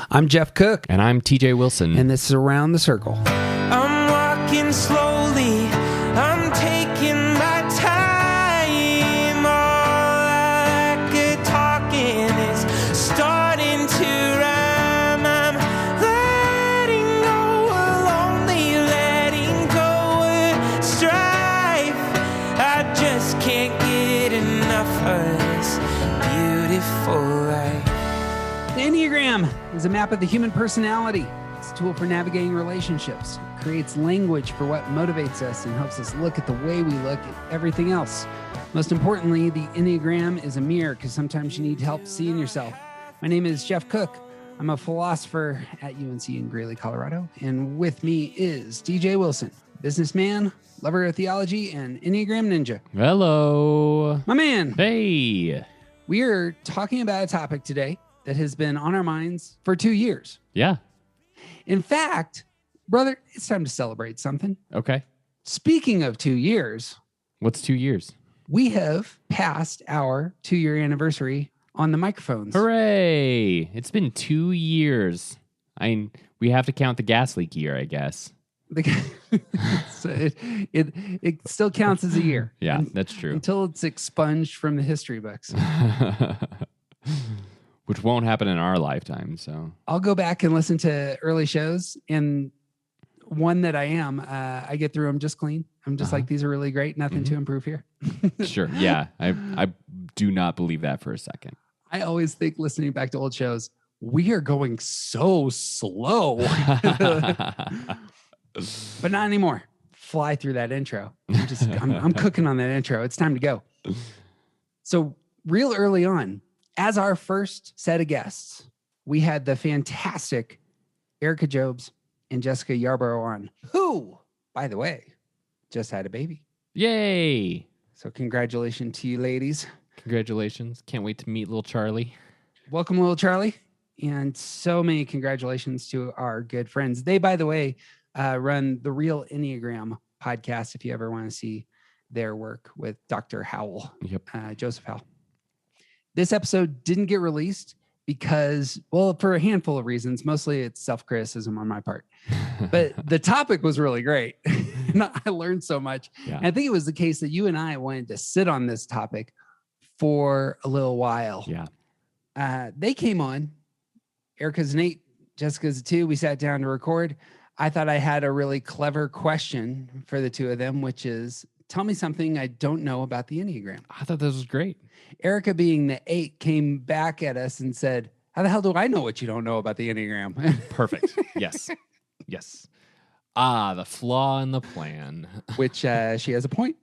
I'm Jeff Cook. And I'm TJ Wilson. And this is Around the Circle. I'm walking slowly. I'm taking my time. All I could talking is starting to rhyme. I'm letting go of lonely, letting go of strife. I just can't get enough of this beautiful life. The Enneagram is a map of the human personality. It's a tool for navigating relationships. It creates language for what motivates us and helps us look at the way we look at everything else. Most importantly, the Enneagram is a mirror because sometimes you need help seeing yourself. My name is Jeff Cook. I'm a philosopher at UNC in Greeley, Colorado. And with me is DJ Wilson, businessman, lover of theology, and Enneagram ninja. Hello. My man. Hey. We are talking about a topic today that has been on our minds for 2 years. Yeah. In fact, brother, it's time to celebrate something. Okay. Speaking of 2 years. What's 2 years? We have passed our 2-year anniversary on the microphones. Hooray. It's been 2 years. I mean, we have to count the gas leak year, I guess. So it still counts as a year. Yeah, that's true. Until it's expunged from the history books. Which won't happen in our lifetime. So I'll go back and listen to early shows, and one that I get through them just clean. I'm just like, these are really great. Nothing to improve here. Sure. Yeah. I do not believe that for a second. I always think listening back to old shows, we are going so slow, but not anymore. Fly through that intro. I'm cooking on that intro. It's time to go. So real early on, as our first set of guests, we had the fantastic Erica Jobes and Jessica Yarborough on, who, by the way, just had a baby. Yay. So congratulations to you ladies. Congratulations. Can't wait to meet little Charlie. Welcome, little Charlie. And so many congratulations to our good friends. They, by the way, run the Real Enneagram podcast if you ever want to see their work with Dr. Howell, Joseph Howell. This episode didn't get released because, well, for a handful of reasons. Mostly it's self-criticism on my part. But the topic was really great. And I learned so much. Yeah. And I think it was the case that you and I wanted to sit on this topic for a little while. Yeah. They came on. Erica's an 8, Jessica's a 2. We sat down to record. I thought I had a really clever question for the two of them, which is, tell me something I don't know about the Enneagram. I thought this was great. Erica, being the 8, came back at us and said, how the hell do I know what you don't know about the Enneagram? Perfect. Yes. Yes. The flaw in the plan. Which she has a point.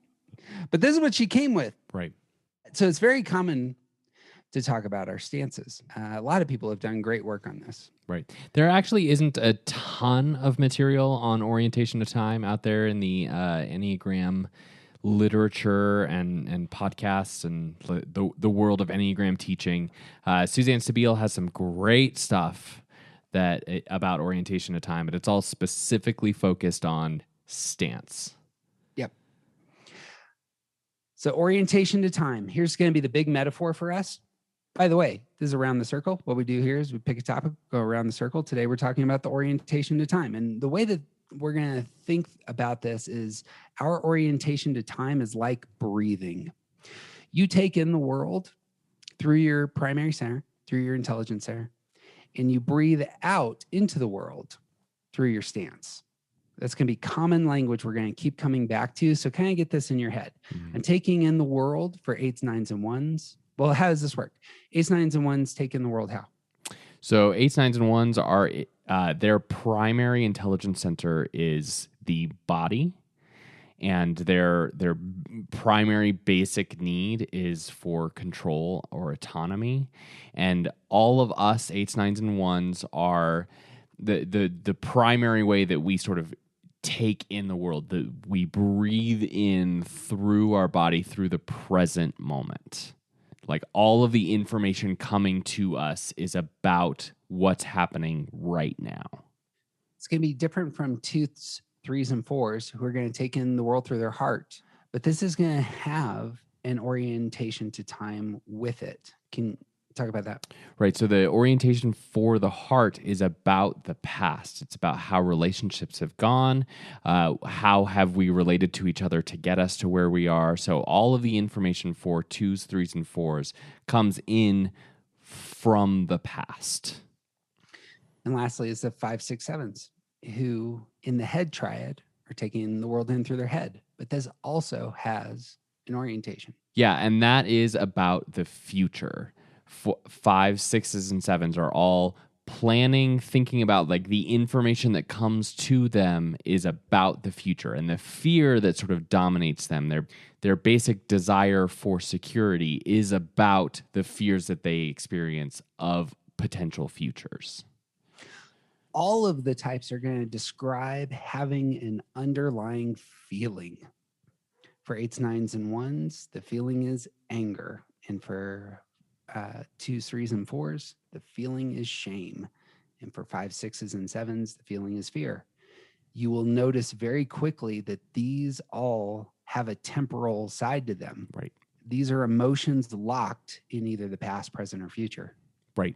But this is what she came with. Right. So it's very common to talk about our stances. A lot of people have done great work on this. Right. There actually isn't a ton of material on orientation to time out there in the Enneagram literature and podcasts and the world of Enneagram teaching. Suzanne Stabile has some great stuff about orientation to time, but it's all specifically focused on stance. Yep. So orientation to time. Here's going to be the big metaphor for us. By the way, this is Around the Circle. What we do here is we pick a topic, go around the circle. Today, we're talking about the orientation to time. And the way that we're going to think about this is our orientation to time is like breathing. You take in the world through your primary center, through your intelligence center, and you breathe out into the world through your stance. That's going to be common language we're going to keep coming back to. So kind of get this in your head. I'm taking in the world for 8s, 9s, and 1s. Well, how does this work? 8s, 9s, and 1s take in the world how? So 8s, 9s, and 1s are their primary intelligence center is the body, and their primary basic need is for control or autonomy. And all of us 8s, 9s, and 1s are the primary way that we sort of take in the world, that we breathe in through our body through the present moment. Like all of the information coming to us is about what's happening right now. It's going to be different from 2s, 3s, and 4s who are going to take in the world through their heart. But this is going to have an orientation to time with it. Can Talk about that. Right. So the orientation for the heart is about the past. It's about how relationships have gone, how have we related to each other to get us to where we are. So all of the information for 2s, 3s, and 4s comes in from the past. And lastly is the 5, 6, 7s, who in the head triad are taking the world in through their head. But this also has an orientation. Yeah, and that is about the future. 5, 6s, and 7s are all planning, thinking about like the information that comes to them is about the future, and the fear that sort of dominates them, their basic desire for security is about the fears that they experience of potential futures. All of the types are going to describe having an underlying feeling. For 8s, 9s, and 1s, the feeling is anger. And for 2s, 3s, and 4s, the feeling is shame. And for 5, 6s, and 7s, the feeling is fear. You will notice very quickly that these all have a temporal side to them. Right. These are emotions locked in either the past, present, or future. Right.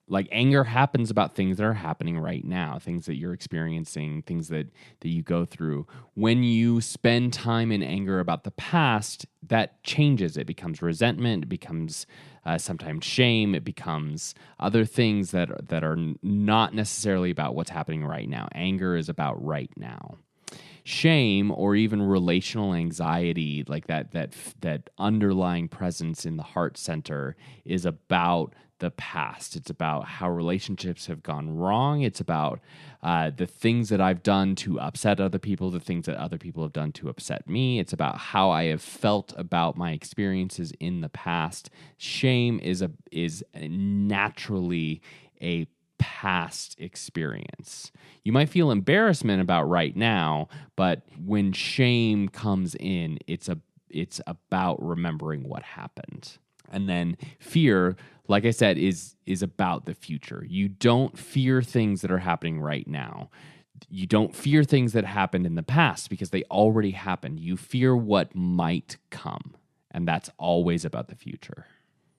Like anger happens about things that are happening right now, things that you're experiencing, things that you go through. When you spend time in anger about the past, that changes. It becomes resentment. It becomes sometimes shame. It becomes other things that are not necessarily about what's happening right now. Anger is about right now. Shame or even relational anxiety, like that underlying presence in the heart center, is about the past. It's about how relationships have gone wrong. It's about the things that I've done to upset other people, the things that other people have done to upset me. It's about how I have felt about my experiences in the past. Shame is naturally a past experience. You might feel embarrassment about right now, but when shame comes in, it's about remembering what happened. And then fear, like I said, is about the future. You don't fear things that are happening right now. You don't fear things that happened in the past because they already happened. You fear what might come, and that's always about the future.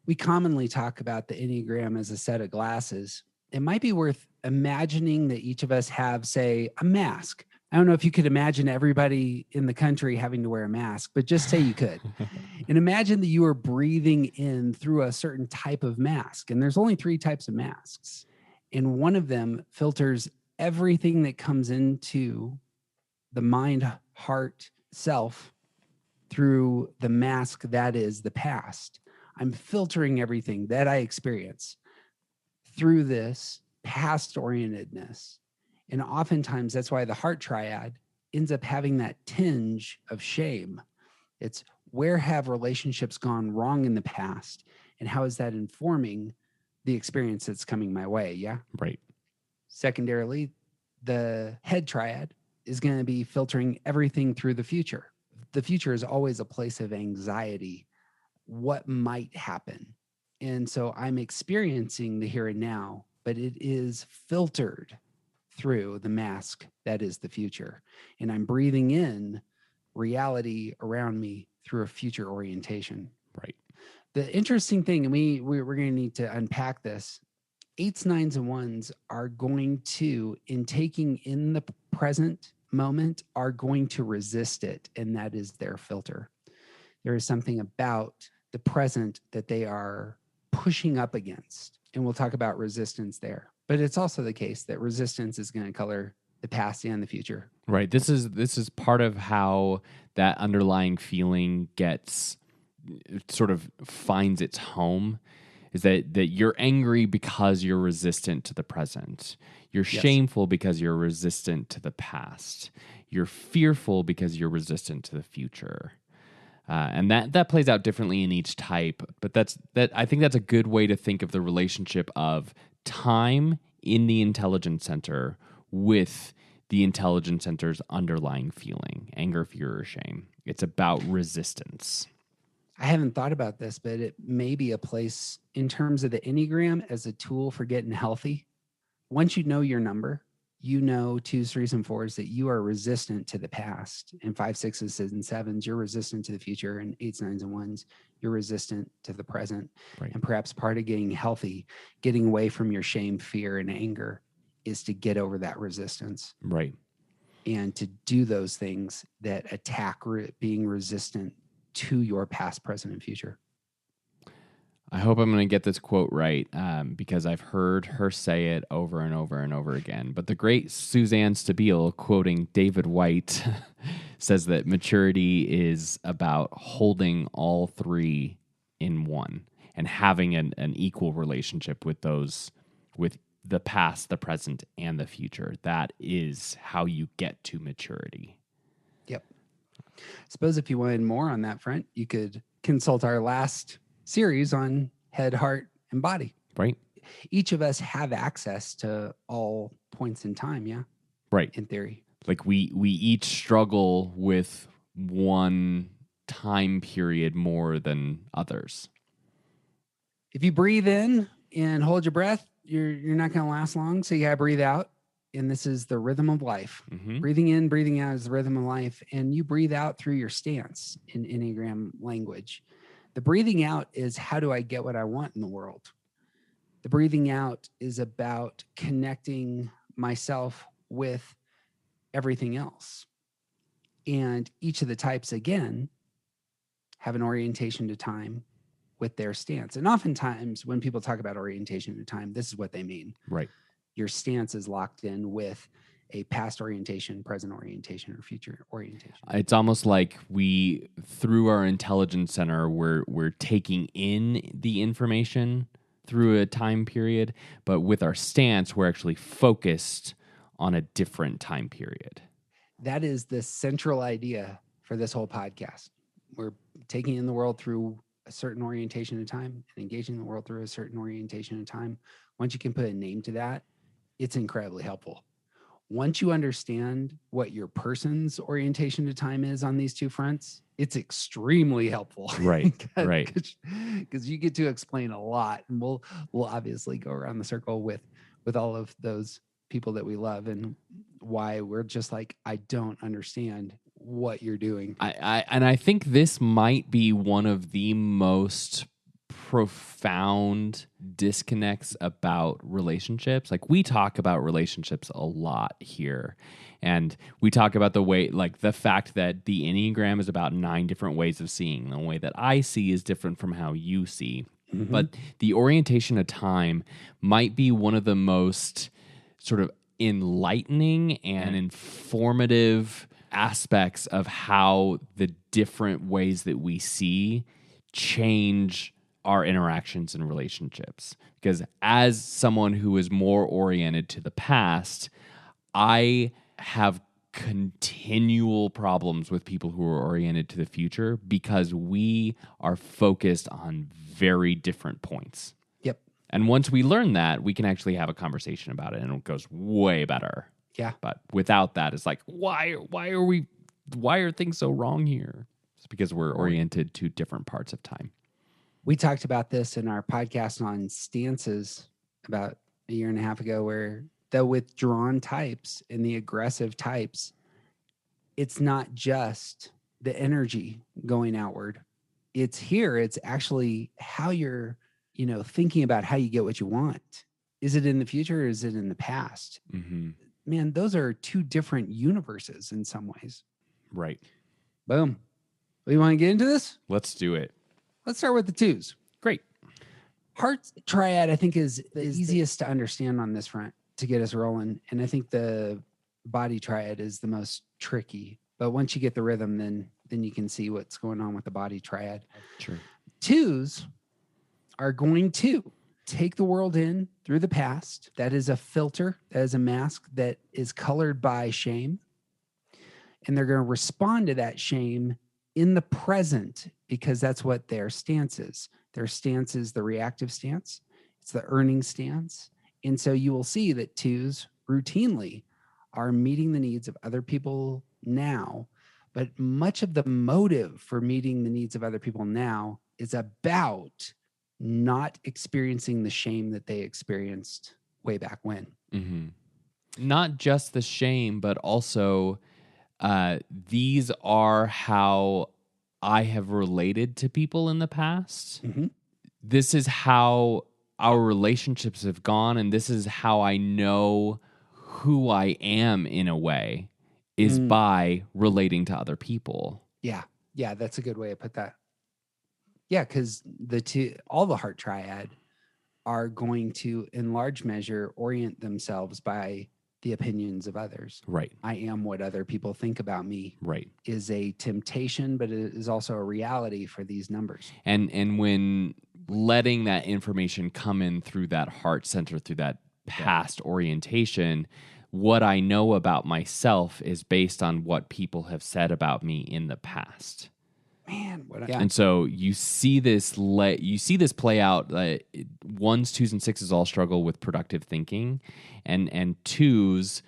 We commonly talk about the Enneagram as a set of glasses. It might be worth imagining that each of us have, say, a mask. I don't know if you could imagine everybody in the country having to wear a mask, but just say you could. And imagine that you are breathing in through a certain type of mask. And there's only 3 types of masks. And one of them filters everything that comes into the mind, heart, self through the mask that is the past. I'm filtering everything that I experience through this past orientedness. And oftentimes that's why the heart triad ends up having that tinge of shame. It's where have relationships gone wrong in the past, and how is that informing the experience that's coming my way? Yeah. Right. Secondarily, the head triad is going to be filtering everything through the future. The future is always a place of anxiety. What might happen? And so I'm experiencing the here and now, but it is filtered through the mask that is the future. And I'm breathing in reality around me through a future orientation. Right. The interesting thing, and we're going to need to unpack this, 8s, 9s, and 1s are going to, in taking in the present moment, are going to resist it. And that is their filter. There is something about the present that they are pushing up against. And we'll talk about resistance there. But it's also the case that resistance is going to color the past and the future. Right. This is part of how that underlying feeling gets sort of finds its home, is that you're angry because you're resistant to the present. You're shameful because you're resistant to the past. You're fearful because you're resistant to the future. And that plays out differently in each type, but I think that's a good way to think of the relationship of time in the intelligence center with the intelligence center's underlying feeling, anger, fear, or shame. It's about resistance. I haven't thought about this, but it may be a place in terms of the Enneagram as a tool for getting healthy. Once you know your number, you know, 2s, 3s, and 4s, that you are resistant to the past. And 5s, 6s, and 7s, you're resistant to the future. And 8s, 9s, and 1s, you're resistant to the present. Right. And perhaps part of getting healthy, getting away from your shame, fear, and anger, is to get over that resistance. Right. And to do those things that attack being resistant to your past, present, and future. I hope I'm going to get this quote right, because I've heard her say it over and over and over again. But the great Suzanne Stabile, quoting David White, says that maturity is about holding all three in one and having an equal relationship with those, with the past, the present, and the future. That is how you get to maturity. Yep. I suppose if you wanted more on that front, you could consult our last series on head, heart, and body. Right. Each of us have access to all points in time. Yeah. Right. In theory. Like we each struggle with one time period more than others. If you breathe in and hold your breath, you're not going to last long. So you got to breathe out. And this is the rhythm of life. Mm-hmm. Breathing in, breathing out is the rhythm of life. And you breathe out through your stance in Enneagram language. The breathing out is, how do I get what I want in the world? The breathing out is about connecting myself with everything else. And each of the types, again, have an orientation to time with their stance. And oftentimes when people talk about orientation to time, this is what they mean. Right. Your stance is locked in with a past orientation, present orientation, or future orientation. It's almost like we, through our intelligence center, we're taking in the information through a time period, but with our stance, we're actually focused on a different time period. That is the central idea for this whole podcast. We're taking in the world through a certain orientation of time and engaging the world through a certain orientation of time. Once you can put a name to that, it's incredibly helpful. Once you understand what your person's orientation to time is on these two fronts, it's extremely helpful. Right. Right. Because you get to explain a lot. And we'll obviously go around the circle with all of those people that we love and why we're just like, I don't understand what you're doing. I think this might be one of the most profound disconnects about relationships. Like, we talk about relationships a lot here, and we talk about the way, like the fact that the Enneagram is about 9 different ways of seeing. The way that I see is different from how you see. Mm-hmm. But the orientation of time might be one of the most sort of enlightening and informative aspects of how the different ways that we see change our interactions and relationships. Because as someone who is more oriented to the past, I have continual problems with people who are oriented to the future because we are focused on very different points. Yep. And once we learn that, we can actually have a conversation about it, and it goes way better. Yeah. But without that, it's like, why are things so wrong here? It's because we're oriented to different parts of time. We talked about this in our podcast on stances about a year and a half ago, where the withdrawn types and the aggressive types, it's not just the energy going outward. It's here. It's actually how you're, thinking about how you get what you want. Is it in the future or is it in the past? Mm-hmm. Man, those are two different universes in some ways. Right. Boom. Well, you want to get into this? Let's do it. Let's start with the 2s. Great. Heart triad, I think, is the easiest to understand on this front to get us rolling. And I think the body triad is the most tricky. But once you get the rhythm, then you can see what's going on with the body triad. Sure. 2s are going to take the world in through the past. That is a filter. That is a mask that is colored by shame. And they're going to respond to that shame in the present, because that's what their stance is. Their stance is the reactive stance. It's the earning stance. And so you will see that 2s routinely are meeting the needs of other people now, but much of the motive for meeting the needs of other people now is about not experiencing the shame that they experienced way back when. Mm-hmm. not just the shame, but also these are how I have related to people in the past. Mm-hmm. This is how our relationships have gone, and this is how I know who I am in a way, is by relating to other people. Yeah. Yeah, that's a good way to put that. Yeah, because all the heart triad are going to, in large measure, orient themselves by the opinions of others. Right. I am what other people think about me. Right. Is a temptation, but it is also a reality for these numbers. And when letting that information come in through that heart center, through that past orientation, what I know about myself is based on what people have said about me in the past. Man, And so you see this play out. Ones, twos, and sixes all struggle with productive thinking, and twos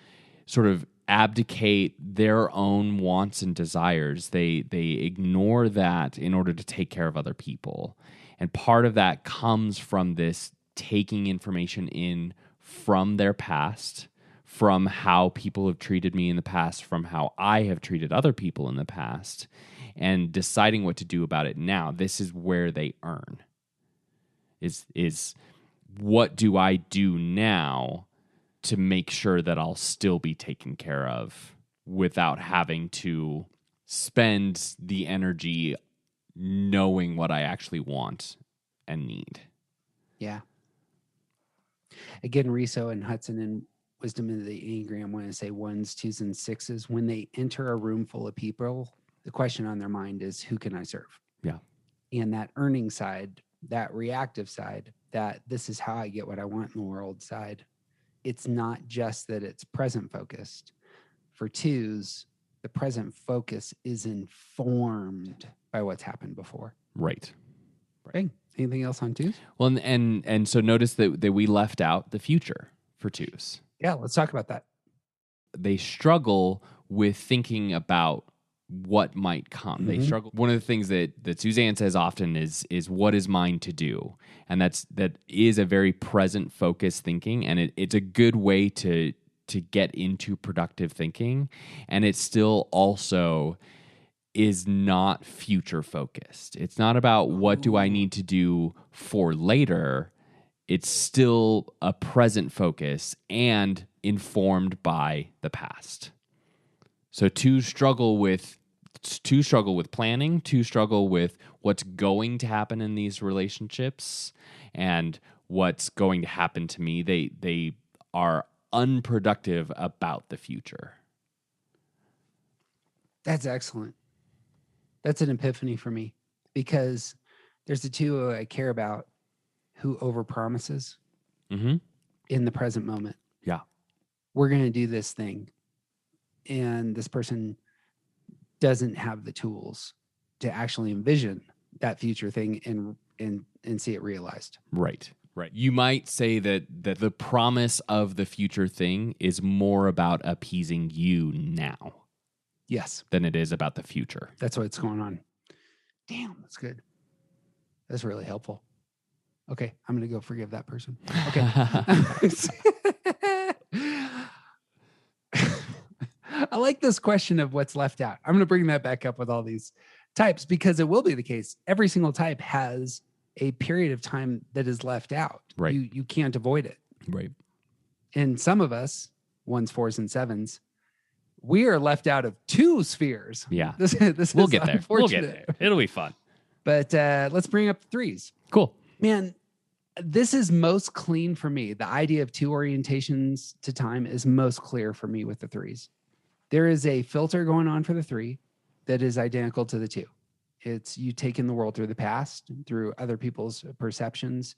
sort of abdicate their own wants and desires. They ignore that in order to take care of other people, and part of that comes from this taking information in from their past, from how people have treated me in the past, from how I have treated other people in the past, and deciding what to do about it now. This is where they earn. Is what do I do now to make sure that I'll still be taken care of without having to spend the energy knowing what I actually want and need. Yeah. Again, Riso and Hudson and Wisdom of the Enneagram want to say ones, twos, and sixes. When they enter a room full of people, the question on their mind is, who can I serve? Yeah. And that earning side, that reactive side, that this is how I get what I want in the world side, it's not just that it's present focused. For twos, the present focus is informed by what's happened before. Right. Hey, anything else on twos? Well, and so notice that we left out the future for twos. Yeah, let's talk about that. They struggle with thinking about what might come. They struggle. One of the things that Suzanne says often is what is mine to do, and that is a very present focused thinking, and it's a good way to get into productive thinking, and it still also is not future focused. It's not about what do I need to do for later. It's still a present focus and informed by the past. So two struggle with planning, two struggle with what's going to happen in these relationships and what's going to happen to me. They are unproductive about the future. That's excellent. That's an epiphany for me, because there's the two I care about who overpromises in the present moment. Yeah. We're going to do this thing, and this person doesn't have the tools to actually envision that future thing and see it realized. Right. Right. You might say that the promise of the future thing is more about appeasing you now. Yes. Than it is about the future. That's what's going on. Damn, that's good. That's really helpful. Okay, I'm going to go forgive that person. Okay. I like this question of what's left out. I'm going to bring that back up with all these types, because it will be the case. Every single type has a period of time that is left out. Right. You can't avoid it. Right. And some of us, ones, fours, and sevens, we are left out of two spheres. Yeah. This we'll is get there. We'll get there. It'll be fun. But let's bring up the threes. Cool. Man, this is most clean for me. The idea of two orientations to time is most clear for me with the threes. There is a filter going on for the three that is identical to the two. It's you take in the world through the past, through other people's perceptions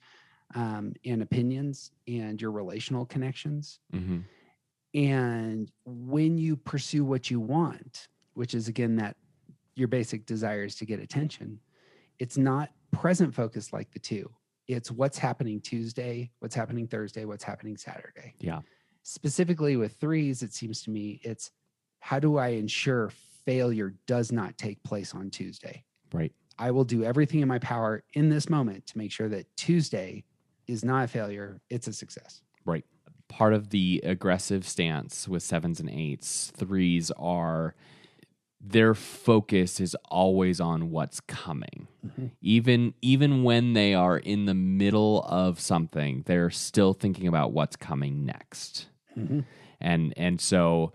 and opinions and your relational connections. Mm-hmm. And when you pursue what you want, which is, again, that your basic desire is to get attention, it's not present focused like the two. It's what's happening Tuesday, what's happening Thursday, what's happening Saturday. Yeah. Specifically with threes, it seems to me, it's how do I ensure failure does not take place on Tuesday? Right. I will do everything in my power in this moment to make sure that Tuesday is not a failure, it's a success. Right. part of the aggressive stance with 7s and 8s. 3s are, their focus is always on what's coming. Even when they are in the middle of something, they're still thinking about what's coming next. And so,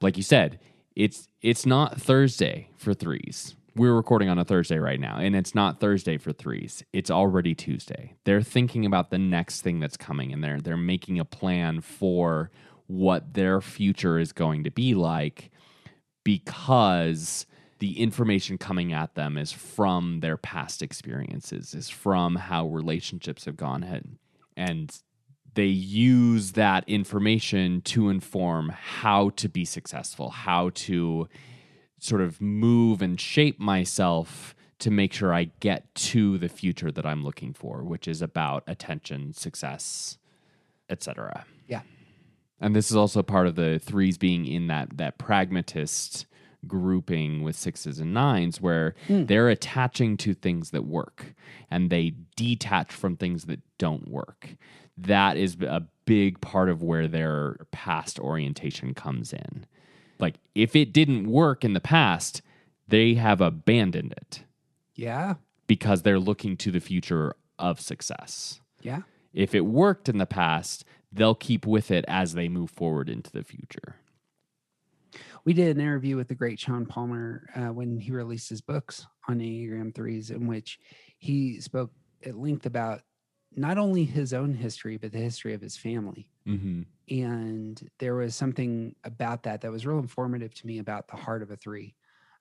like you said, it's not Thursday for 3s. We're recording on a Thursday right now, and it's not Thursday for 3s. It's already Tuesday. They're thinking about the next thing that's coming, and they're making a plan for what their future is going to be like, because the information coming at them is from their past experiences, is from how relationships have gone ahead. And they use that information to inform how to be successful, how to sort of move and shape myself to make sure I get to the future that I'm looking for, which is about attention, success, etc. Yeah. And this is also part of the 3s being in that pragmatist grouping with 6s and 9s, where they're attaching to things that work and they detach from things that don't work. That is a big part of where their past orientation comes in. Like, if it didn't work in the past, they have abandoned it. Yeah. Because they're looking to the future of success. Yeah. If it worked in the past, they'll keep with it as they move forward into the future. We did an interview with the great Sean Palmer when he released his books on Enneagram 3s, in which he spoke at length about not only his own history, but the history of his family. And there was something about that was real informative to me about the heart of a 3,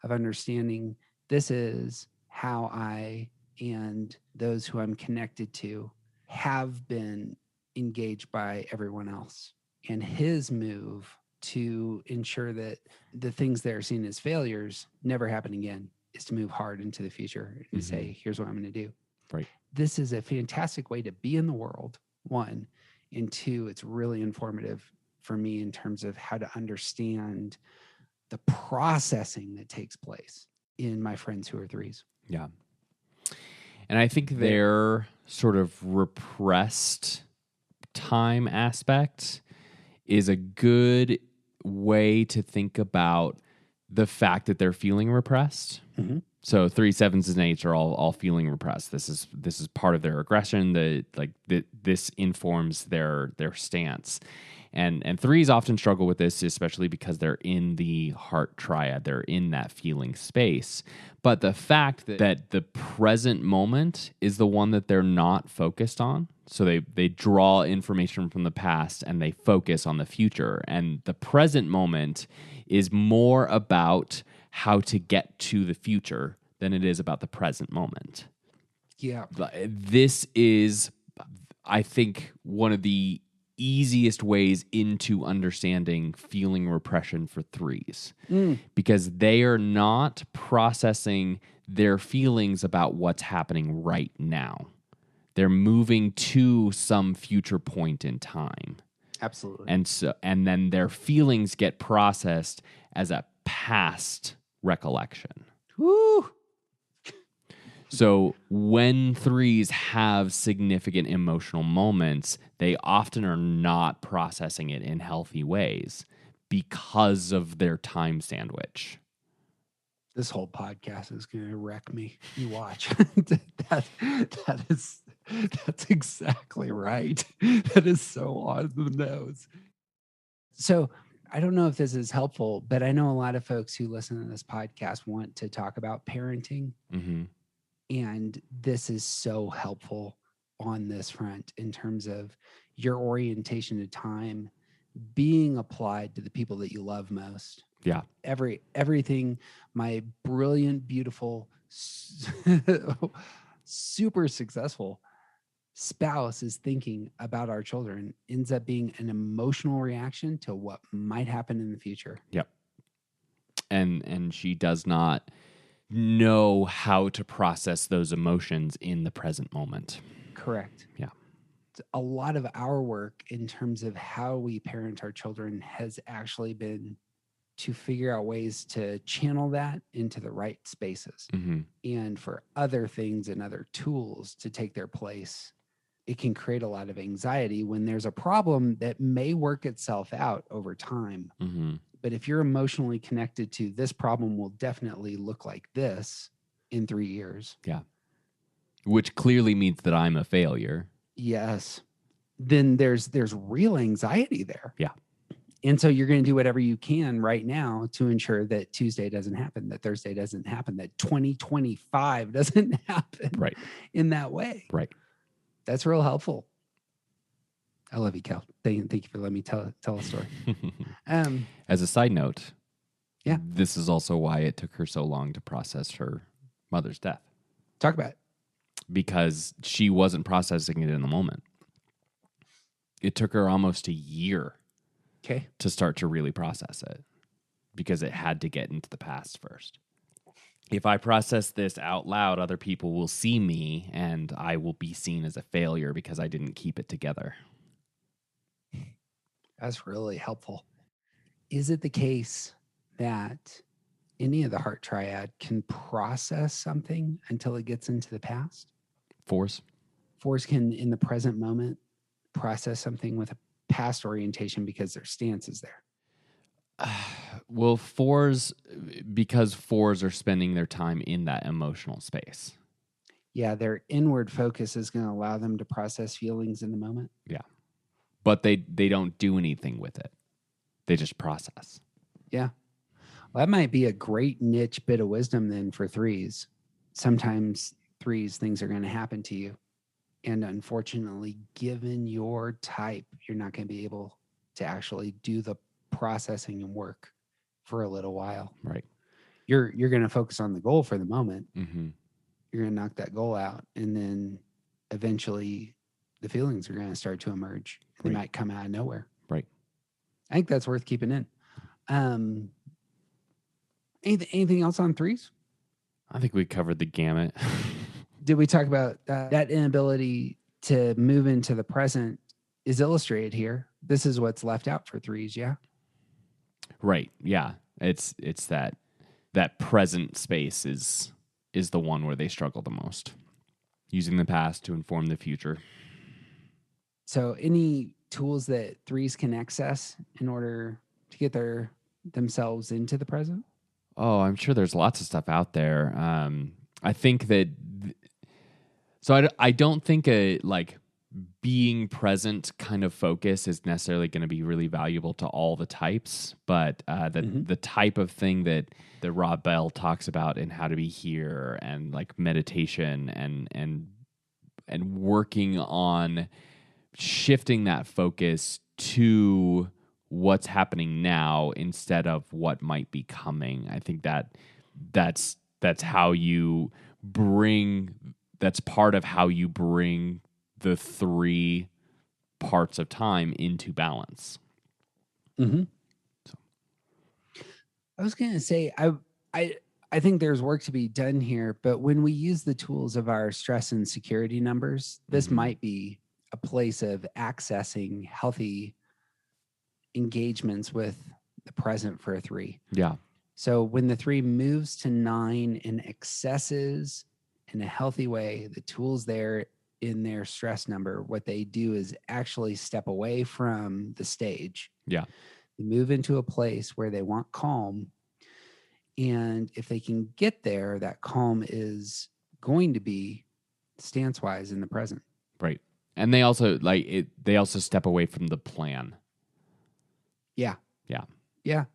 of understanding this is how I and those who I'm connected to have been engaged by everyone else. And his move to ensure that the things that are seen as failures never happen again is to move hard into the future and say, here's what I'm going to do. Right. This is a fantastic way to be in the world, 1. And 2, it's really informative for me in terms of how to understand the processing that takes place in my friends who are 3s. Yeah. And I think their sort of repressed time aspect is a good way to think about the fact that they're feeling repressed. So 3s, 7s, and 8s are all feeling repressed. This is part of their aggression. This informs their stance. And 3s often struggle with this, especially because they're in the heart triad. They're in that feeling space. But the fact that the present moment is the one that they're not focused on. So they draw information from the past and they focus on the future. And the present moment is more about how to get to the future than it is about the present moment. Yeah. This is, I think, one of the easiest ways into understanding feeling repression for 3s, because they are not processing their feelings about what's happening right now. They're moving to some future point in time. Absolutely. And then their feelings get processed as a past recollection. Woo! So when 3s have significant emotional moments, they often are not processing it in healthy ways because of their time sandwich. This whole podcast is going to wreck me. You watch. That's exactly right. That is so on the nose. So I don't know if this is helpful, but I know a lot of folks who listen to this podcast want to talk about parenting. And this is so helpful on this front in terms of your orientation to time being applied to the people that you love most. Yeah. Everything my brilliant, beautiful, super successful spouse is thinking about our children ends up being an emotional reaction to what might happen in the future. Yep. And she does not know how to process those emotions in the present moment. Correct. Yeah. A lot of our work in terms of how we parent our children has actually been to figure out ways to channel that into the right spaces and for other things and other tools to take their place it can create a lot of anxiety when there's a problem that may work itself out over time. Mm-hmm. But if you're emotionally connected to this problem will definitely look like this in 3 years. Yeah. Which clearly means that I'm a failure. Yes. Then there's real anxiety there. Yeah. And so you're going to do whatever you can right now to ensure that Tuesday doesn't happen, that Thursday doesn't happen, that 2025 doesn't happen Right. in that way. Right. That's real helpful. I love you, Cal. Thank you for letting me tell a story. As a side note, yeah, this is also why it took her so long to process her mother's death. Talk about it. Because she wasn't processing it in the moment. It took her almost a year to start to really process it because it had to get into the past first. If I process this out loud, other people will see me and I will be seen as a failure because I didn't keep it together. That's really helpful. Is it the case that any of the heart triad can process something until it gets into the past? Fours can, in the present moment, process something with a past orientation because their stance is there. Well, fours, because fours are spending their time in that emotional space. Yeah, their inward focus is going to allow them to process feelings in the moment. Yeah. But they don't do anything with it. They just process. Yeah. Well, that might be a great niche bit of wisdom then for threes. Sometimes threes, things are going to happen to you. And unfortunately, given your type, you're not going to be able to actually do the processing and work for a little while. Right. You're going to focus on the goal for the moment. Mm-hmm. You're going to knock that goal out. And then eventually the feelings are going to start to emerge. They might come out of nowhere. Right. I think that's worth keeping in. Anything else on threes? I think we covered the gamut. Did we talk about that inability to move into the present is illustrated here? This is what's left out for threes, yeah? Right. Yeah. It's that present space is the one where they struggle the most. Using the past to inform the future. So any tools that threes can access in order to get themselves into the present? Oh, I'm sure there's lots of stuff out there. I think that so I don't think a like being present kind of focus is necessarily going to be really valuable to all the types, but the type of thing that Rob Bell talks about in How to Be Here and like meditation and working on shifting that focus to what's happening now instead of what might be coming. I think that's how you bring. That's part of how you bring the three parts of time into balance. Mm-hmm. So. I was going to say, I think there's work to be done here, but when we use the tools of our stress and security numbers, this might be a place of accessing healthy engagements with the present for a three. Yeah. So when the three moves to 9 and accesses in a healthy way, the tools there in their stress number, what they do is actually step away from the stage. Yeah. They move into a place where they want calm. And if they can get there, that calm is going to be stance-wise in the present. Right. And they also they also step away from the plan. Yeah. Yeah. Yeah.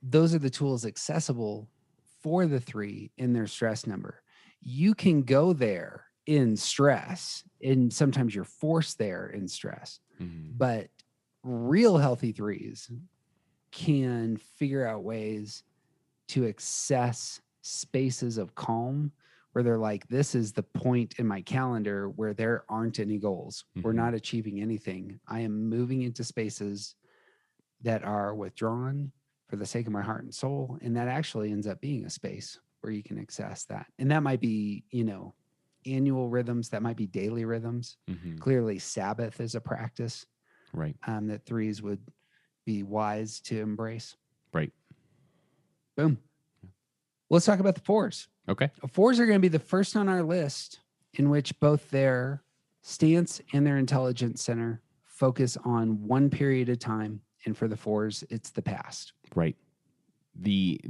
Those are the tools accessible for the three in their stress number. You can go there in stress, and sometimes you're forced there in stress. Mm-hmm. But real healthy threes can figure out ways to access spaces of calm where they're like, this is the point in my calendar where there aren't any goals. Mm-hmm. We're not achieving anything. I am moving into spaces that are withdrawn for the sake of my heart and soul. And that actually ends up being a space where you can access that. And that might be, annual rhythms. That might be daily rhythms. Mm-hmm. Clearly, Sabbath is a practice. Right. That threes would be wise to embrace. Right. Boom. Let's talk about the fours. Okay. Fours are going to be the first on our list in which both their stance and their intelligence center focus on one period of time. And for the fours, it's the past. Right. The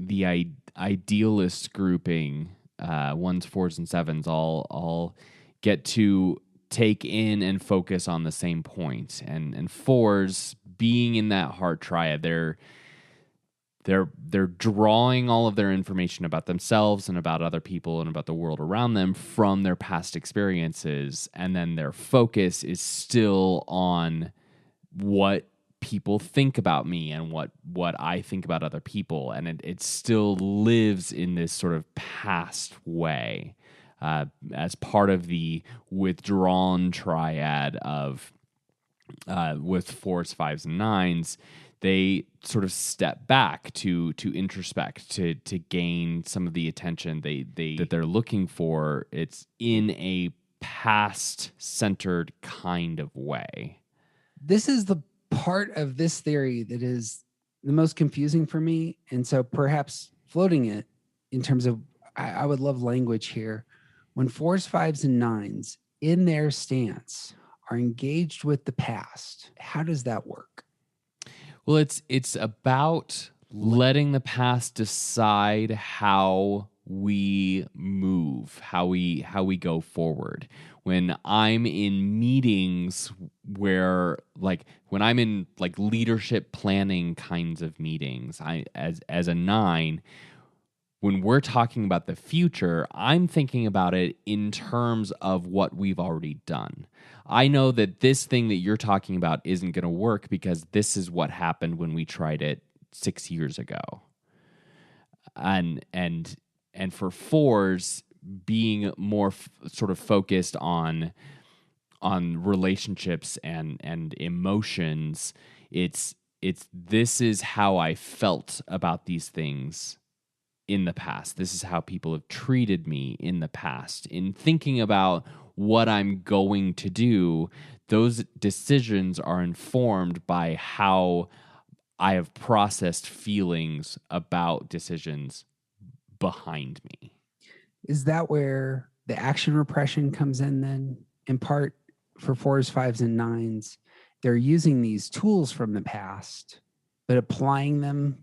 idealist grouping, ones, fours, and sevens all get to take in and focus on the same point. And fours, being in that heart triad, they're drawing all of their information about themselves and about other people and about the world around them from their past experiences, and then their focus is still on what people think about me and what I think about other people, and it still lives in this sort of past way, as part of the withdrawn triad of with fours, fives, and nines. They sort of step back to introspect, to gain some of the attention that they're looking for. It's in a past centered kind of way. This is the part of this theory that is the most confusing for me. And so perhaps floating it in terms of, I would love language here. When fours, fives, and nines in their stance are engaged with the past, how does that work? Well, it's about letting the past decide how we move, how we go forward. When I'm in meetings where, like, when I'm in like leadership planning kinds of meetings, I as a nine, when we're talking about the future, I'm thinking about it in terms of what we've already done. I know that this thing that you're talking about isn't going to work because this is what happened when we tried it 6 years ago. And for fours, being more sort of focused on relationships and emotions, it's this is how I felt about these things in the past. This is how people have treated me in the past. In thinking about what I'm going to do, those decisions are informed by how I have processed feelings about decisions behind me. Is that where the action repression comes in then? In part, for fours, fives, and nines, they're using these tools from the past, but applying them,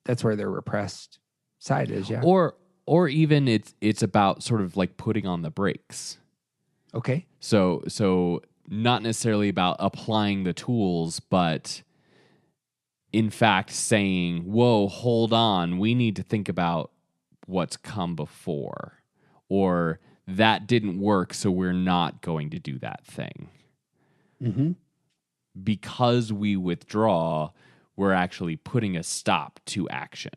that's where their repressed side is, yeah? Or even it's about sort of like putting on the brakes. Okay. So not necessarily about applying the tools, but in fact saying, whoa, hold on, we need to think about what's come before. Or that didn't work, so we're not going to do that thing. Mm-hmm. Because we withdraw, we're actually putting a stop to action.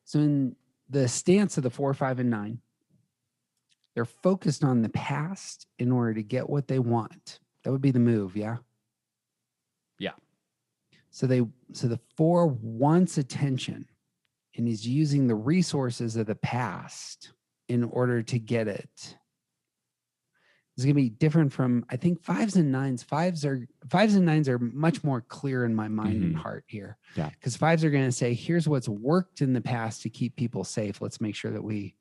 So in the stance of the 4, 5, and 9, they're focused on the past in order to get what they want. That would be the move, yeah? Yeah. So the 4 wants attention and is using the resources of the past in order to get it. It's going to be different from, I think, fives and nines. Fives and nines are much more clear in my mind and heart here. Yeah. Because fives are going to say, here's what's worked in the past to keep people safe. Let's make sure that we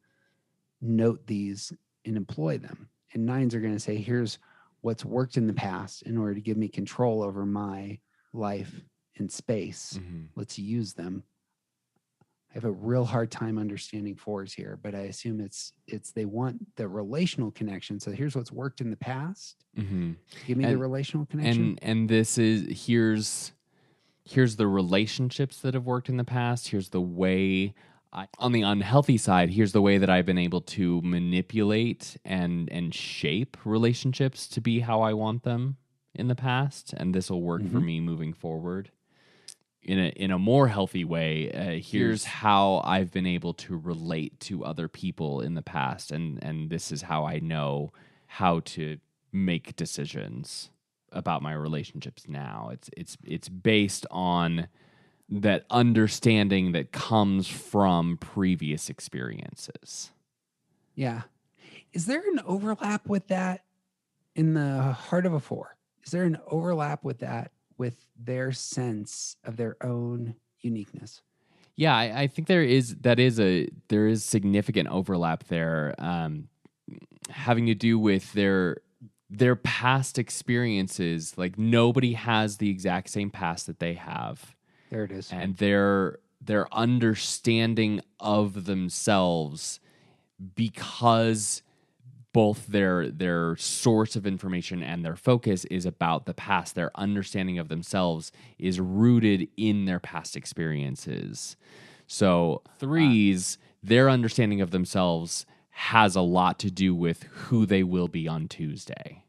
note these and employ them. And nines are going to say, here's what's worked in the past in order to give me control over my life and space. Mm-hmm. Let's use them. I have a real hard time understanding fours here, but I assume it's they want the relational connection. So here's what's worked in the past. Mm-hmm. Give me the relational connection. And this is here's the relationships that have worked in the past. Here's the way on the unhealthy side, here's the way that I've been able to manipulate and shape relationships to be how I want them in the past, and this will work for me moving forward. In a more healthy way, here's how I've been able to relate to other people in the past, and this is how I know how to make decisions about my relationships now. It's based on that understanding that comes from previous experiences. Yeah. Is there an overlap with that in the heart of a 4? Is there an overlap with that with their sense of their own uniqueness? Yeah, I think there is significant overlap there, having to do with their past experiences. Like nobody has the exact same past that they have, There it is. and their understanding of themselves, because both their source of information and their focus is about the past. Their understanding of themselves is rooted in their past experiences. So threes, their understanding of themselves has a lot to do with who they will be on Tuesday.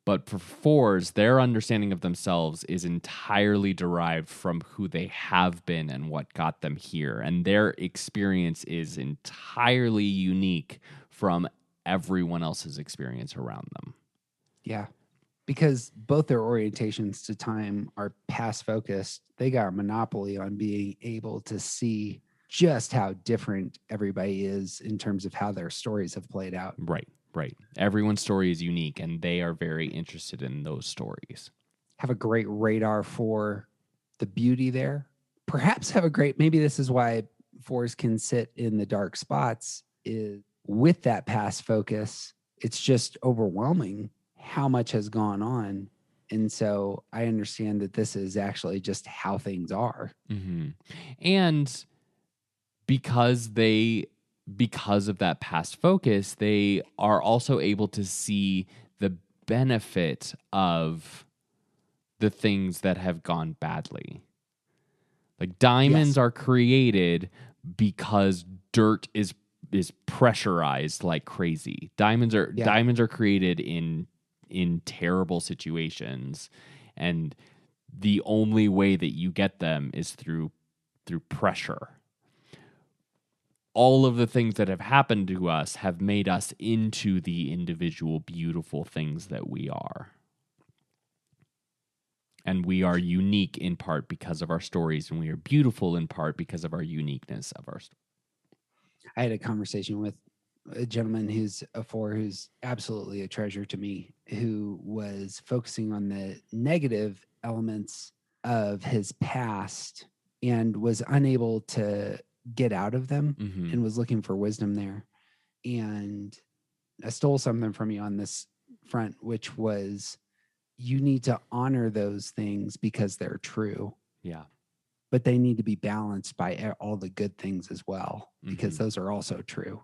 But for fours, their understanding of themselves is entirely derived from who they have been and what got them here. And their experience is entirely unique from everyone else's experience around them. Yeah. Because both their orientations to time are past focused. They got a monopoly on being able to see just how different everybody is in terms of how their stories have played out. Right. Everyone's story is unique, and they are very interested in those stories. Have a great radar for the beauty there. Perhaps have a great, maybe this is why fours can sit in the dark spots, is with that past focus, it's just overwhelming how much has gone on. And so I understand that this is actually just how things are. Mm-hmm. And because of that past focus, they are also able to see the benefit of the things that have gone badly. Like diamonds are created because dirt is pressurized like crazy. Diamonds are created in terrible situations, and the only way that you get them is through pressure. All of the things that have happened to us have made us into the individual beautiful things that we are. And we are unique in part because of our stories, and we are beautiful in part because of our uniqueness of our stories. I had a conversation with a gentleman who's a four, who's absolutely a treasure to me, who was focusing on the negative elements of his past and was unable to get out of them, and was looking for wisdom there. And I stole something from you on this front, which was, you need to honor those things because they're true. Yeah. But they need to be balanced by all the good things as well, because those are also true.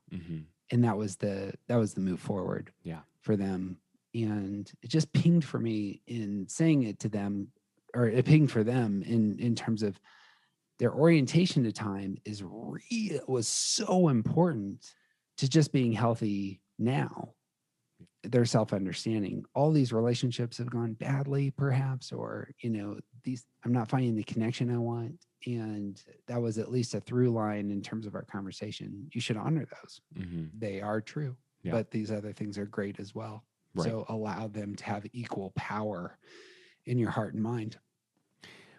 And that was the move forward for them. And it just pinged for me in saying it to them, or it pinged for them in terms of their orientation to time was so important to just being healthy now. Their self-understanding. All these relationships have gone badly, perhaps, or, I'm not finding the connection I want. And that was at least a through line in terms of our conversation. You should honor those. They are true, but these other things are great as well. Right. So allow them to have equal power in your heart and mind.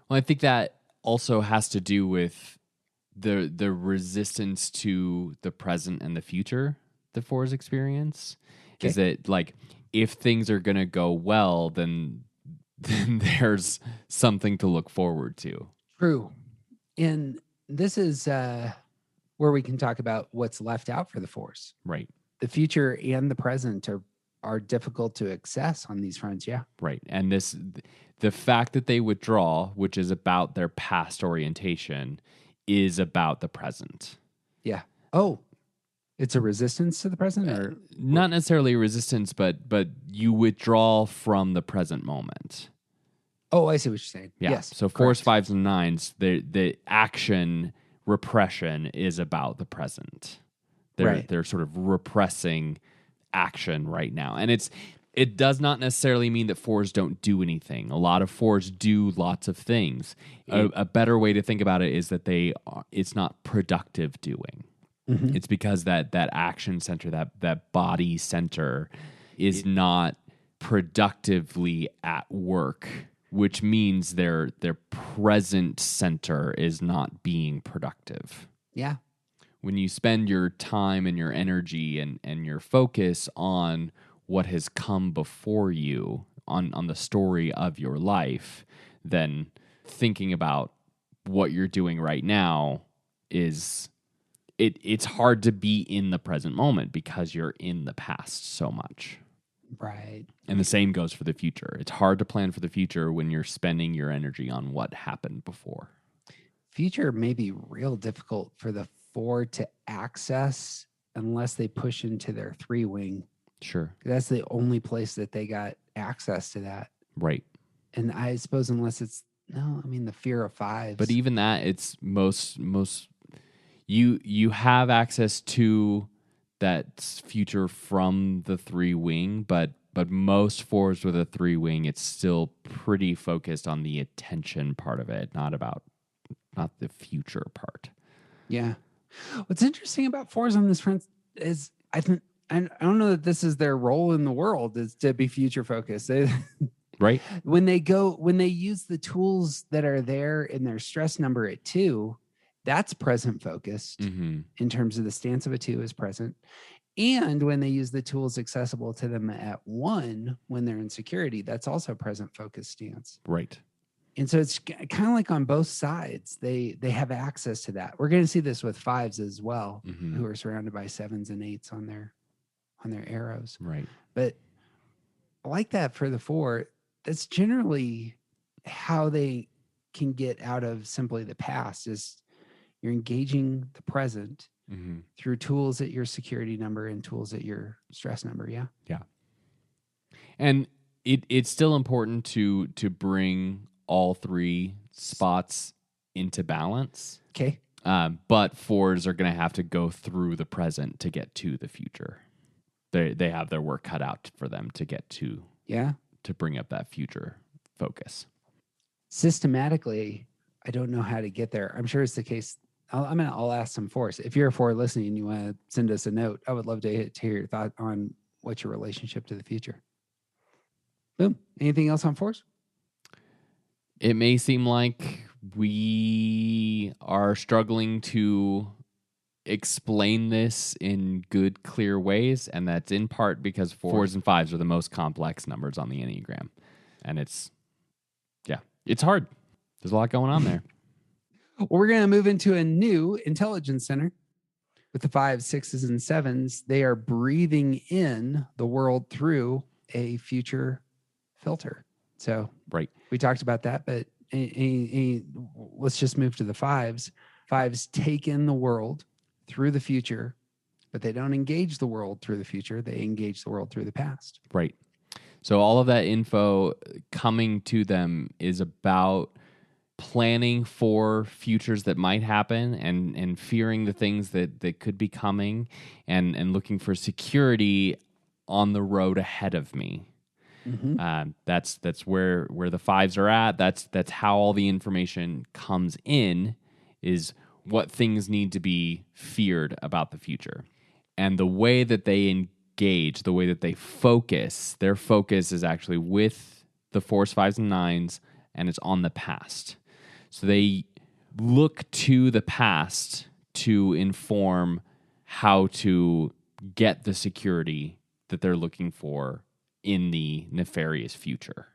Well, I think that also has to do with the resistance to the present and the future the fours experience. Okay. Is that like, if things are going to go well, then there's something to look forward to. True. And this is where we can talk about what's left out for the fours. Right. The future and the present are difficult to access on these fronts. Yeah. Right. And the fact that they withdraw, which is about their past orientation, is about the present. Yeah. Oh, it's a resistance to the present, or not necessarily a resistance, but you withdraw from the present moment. Oh, I see what you're saying. Yeah. Yes. So fours, fives, and nines, the action repression is about the present. They're sort of repressing action right now. And it does not necessarily mean that fours don't do anything. A lot of fours do lots of things. A better way to think about it is that it's not productive doing. It's because that action center, that body center is not productively at work, which means their present center is not being productive. Yeah. When you spend your time and your energy and your focus on what has come before you, on the story of your life, then thinking about what you're doing right now is it's hard to be in the present moment because you're in the past so much. Right. And the same goes for the future. It's hard to plan for the future when you're spending your energy on what happened before. Future may be real difficult for the 4 to access unless they push into their 3 wing. Sure. That's the only place that they got access to that. Right. And I suppose unless it's the fear of 5s. But even that, it's most you have access to that future from the 3 wing, but most 4s with a 3 wing, it's still pretty focused on the attention part of it, not the future part. Yeah. What's interesting about 4s on this front is I don't know that this is their role in the world is to be future focused. Right. When they use the tools that are there in their stress number at 2, that's present focused Mm-hmm. in terms of the stance of a 2 is present. And when they use the tools accessible to them at 1, when they're in security, that's also present focused stance. Right. And so it's kind of like on both sides, they have access to that. We're going to see this with 5s as well, Mm-hmm. who are surrounded by 7s and 8s on their arrows. Right. But like that for the 4, that's generally how they can get out of simply the past is you're engaging the present Mm-hmm. through tools at your security number and tools at your stress number. Yeah. Yeah. And it's still important to bring all 3 spots into balance. Okay. But 4s are going to have to go through the present to get to the future. They have their work cut out for them to get to bring up that future focus. Systematically, I don't know how to get there. I'm sure it's the case. I'll ask some 4s. If you're a 4 listening and you want to send us a note, I would love to hear your thought on what's your relationship to the future. Boom. Anything else on 4s? It may seem like we are struggling to explain this in good, clear ways, and that's in part because 4s and 5s are the most complex numbers on the Enneagram. And it's hard. There's a lot going on there. Well, we're going to move into a new intelligence center with the 5s, 6s, and 7s. They are breathing in the world through a future filter. So Right. we talked about that, but let's just move to the 5s. 5s take in the world through the future, but they don't engage the world through the future. They engage the world through the past. Right. So all of that info coming to them is about planning for futures that might happen and fearing the things that could be coming and looking for security on the road ahead of me. Mm-hmm. That's where the 5s are at. That's how all the information comes in, is what things need to be feared about the future. And the way that they engage, the way that they focus, their focus is actually with the 4s, 5s, and 9s, and it's on the past. So they look to the past to inform how to get the security that they're looking for in the nefarious future.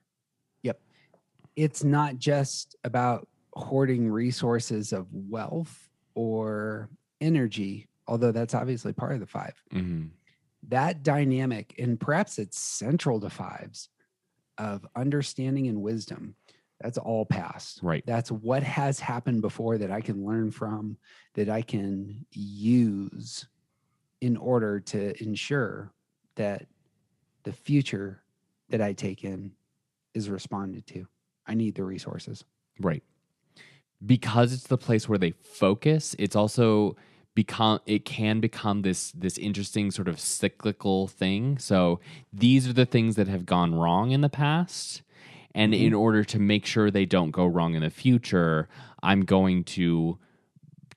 Yep. It's not just about hoarding resources of wealth or energy, although that's obviously part of the 5. Mm-hmm. That dynamic, and perhaps it's central to 5s, of understanding and wisdom, that's all past. Right. That's what has happened before that I can learn from, that I can use in order to ensure that the future that I take in is responded to. I need the resources. Right. Because it's the place where they focus, it's also can become this interesting sort of cyclical thing. So these are the things that have gone wrong in the past. And Mm-hmm. in order to make sure they don't go wrong in the future, I'm going to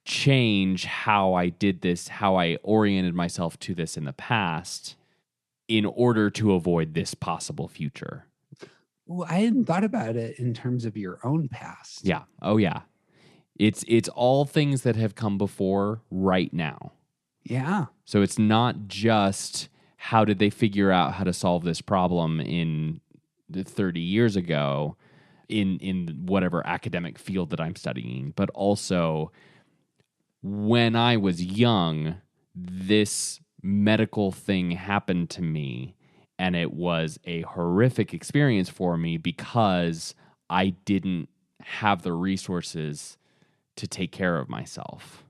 change how I did this, how I oriented myself to this in the past in order to avoid this possible future. Well, I hadn't thought about it in terms of your own past. Yeah. Oh, yeah. It's all things that have come before right now. Yeah. So it's not just how did they figure out how to solve this problem in 30 years ago in whatever academic field that I'm studying, but also when I was young, this medical thing happened to me, and it was a horrific experience for me because I didn't have the resources to take care of myself.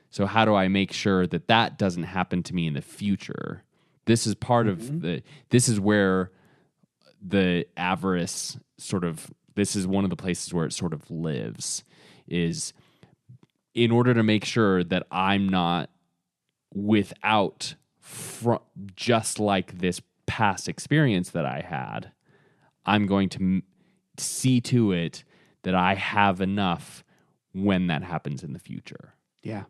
So how do I make sure that that doesn't happen to me in the future? This is part of this is where the avarice this is one of the places where it sort of lives, is in order to make sure that I'm not without just like this past experience that I had, I'm going to see to it that I have enough when that happens in the future. Yeah.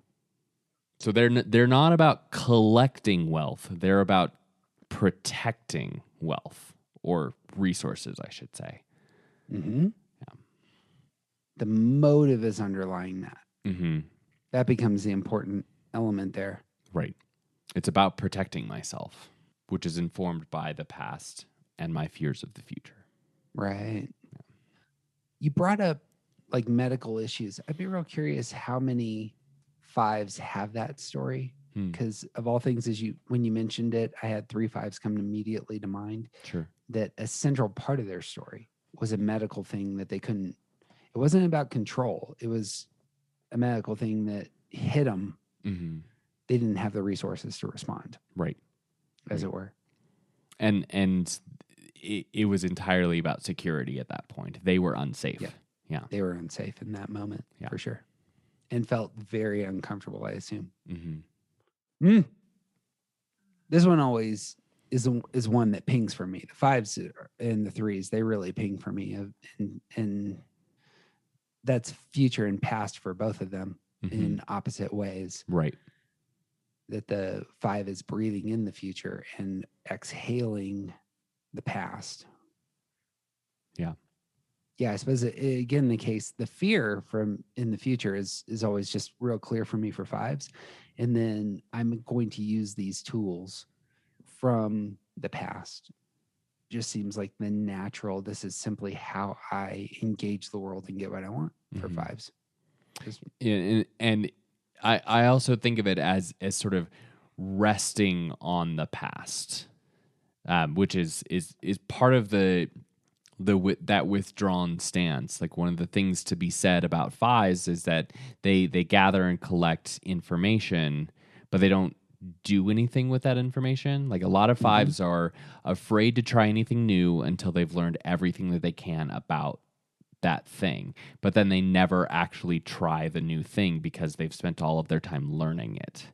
So they're not about collecting wealth. They're about protecting wealth, or resources, I should say. Mm-hmm. Yeah. The motive is underlying that. Mm-hmm. That becomes the important element there. Right. It's about protecting myself, which is informed by the past and my fears of the future. Right. You brought up like medical issues. I'd be real curious how many fives have that story. Because of all things, when you mentioned it, I had 3 5s come immediately to mind. Sure. That a central part of their story was a medical thing that they couldn't. It wasn't about control. It was a medical thing that hit them. Mm-hmm. They didn't have the resources to respond. Right. As it were. And it was entirely about security at that point. They were unsafe. Yeah. They were unsafe in that moment, for sure. And felt very uncomfortable, I assume. Mm-hmm. This one always is one that pings for me. The 5s and the 3s, they really ping for me. And that's future and past for both of them in opposite ways. Right. That the 5 is breathing in the future and exhaling the past. Yeah. Yeah, I suppose again, the case, the fear from in the future is always just real clear for me for 5s. And then I'm going to use these tools from the past. Just seems like the natural, this is simply how I engage the world and get what I want for 5s. And I also think of it as sort of resting on the past, which is part of that withdrawn stance. Like, one of the things to be said about 5s is that they gather and collect information, but they don't do anything with that information. Like, a lot of 5s are afraid to try anything new until they've learned everything that they can about that thing, but then they never actually try the new thing because they've spent all of their time learning it.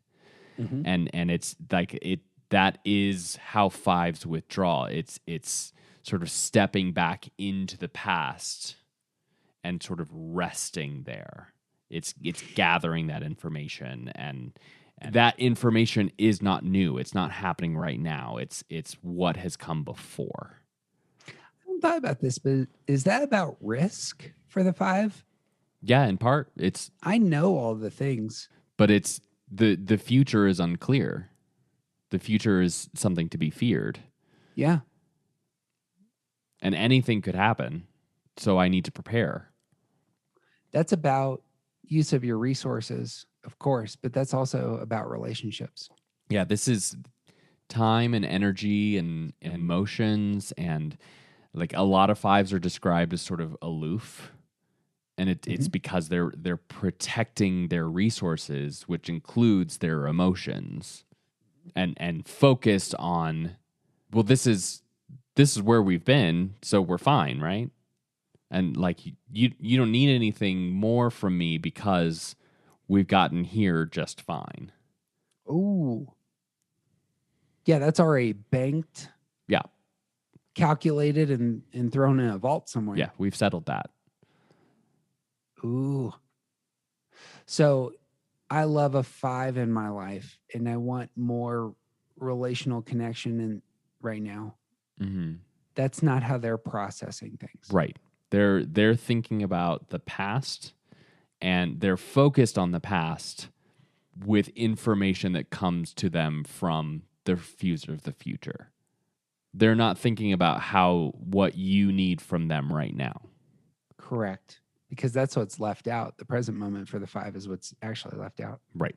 And it's like that is how 5s withdraw. It's sort of stepping back into the past and sort of resting there. It's gathering that information, and that information is not new. It's not happening right now. It's what has come before. I haven't thought about this, but is that about risk for the 5? Yeah, in part. I know all the things, but it's the future is unclear. The future is something to be feared. Yeah. And anything could happen, so I need to prepare. That's about use of your resources, of course, but that's also about relationships. Yeah, this is time and energy and emotions, and like a lot of 5s are described as sort of aloof, and it's because they're protecting their resources, which includes their emotions, and focused on, well, this is where we've been, so we're fine, right? And like you don't need anything more from me because we've gotten here just fine. Ooh. Yeah, that's already banked. Yeah. Calculated and thrown in a vault somewhere. Yeah, we've settled that. Ooh. So I love a 5 in my life, and I want more relational connection right now. Mm-hmm. That's not how they're processing things. Right. They're thinking about the past, and they're focused on the past with information that comes to them from the future of the future. They're not thinking about what you need from them right now. Correct. because that's what's left out. The present moment for the 5 is what's actually left out. Right.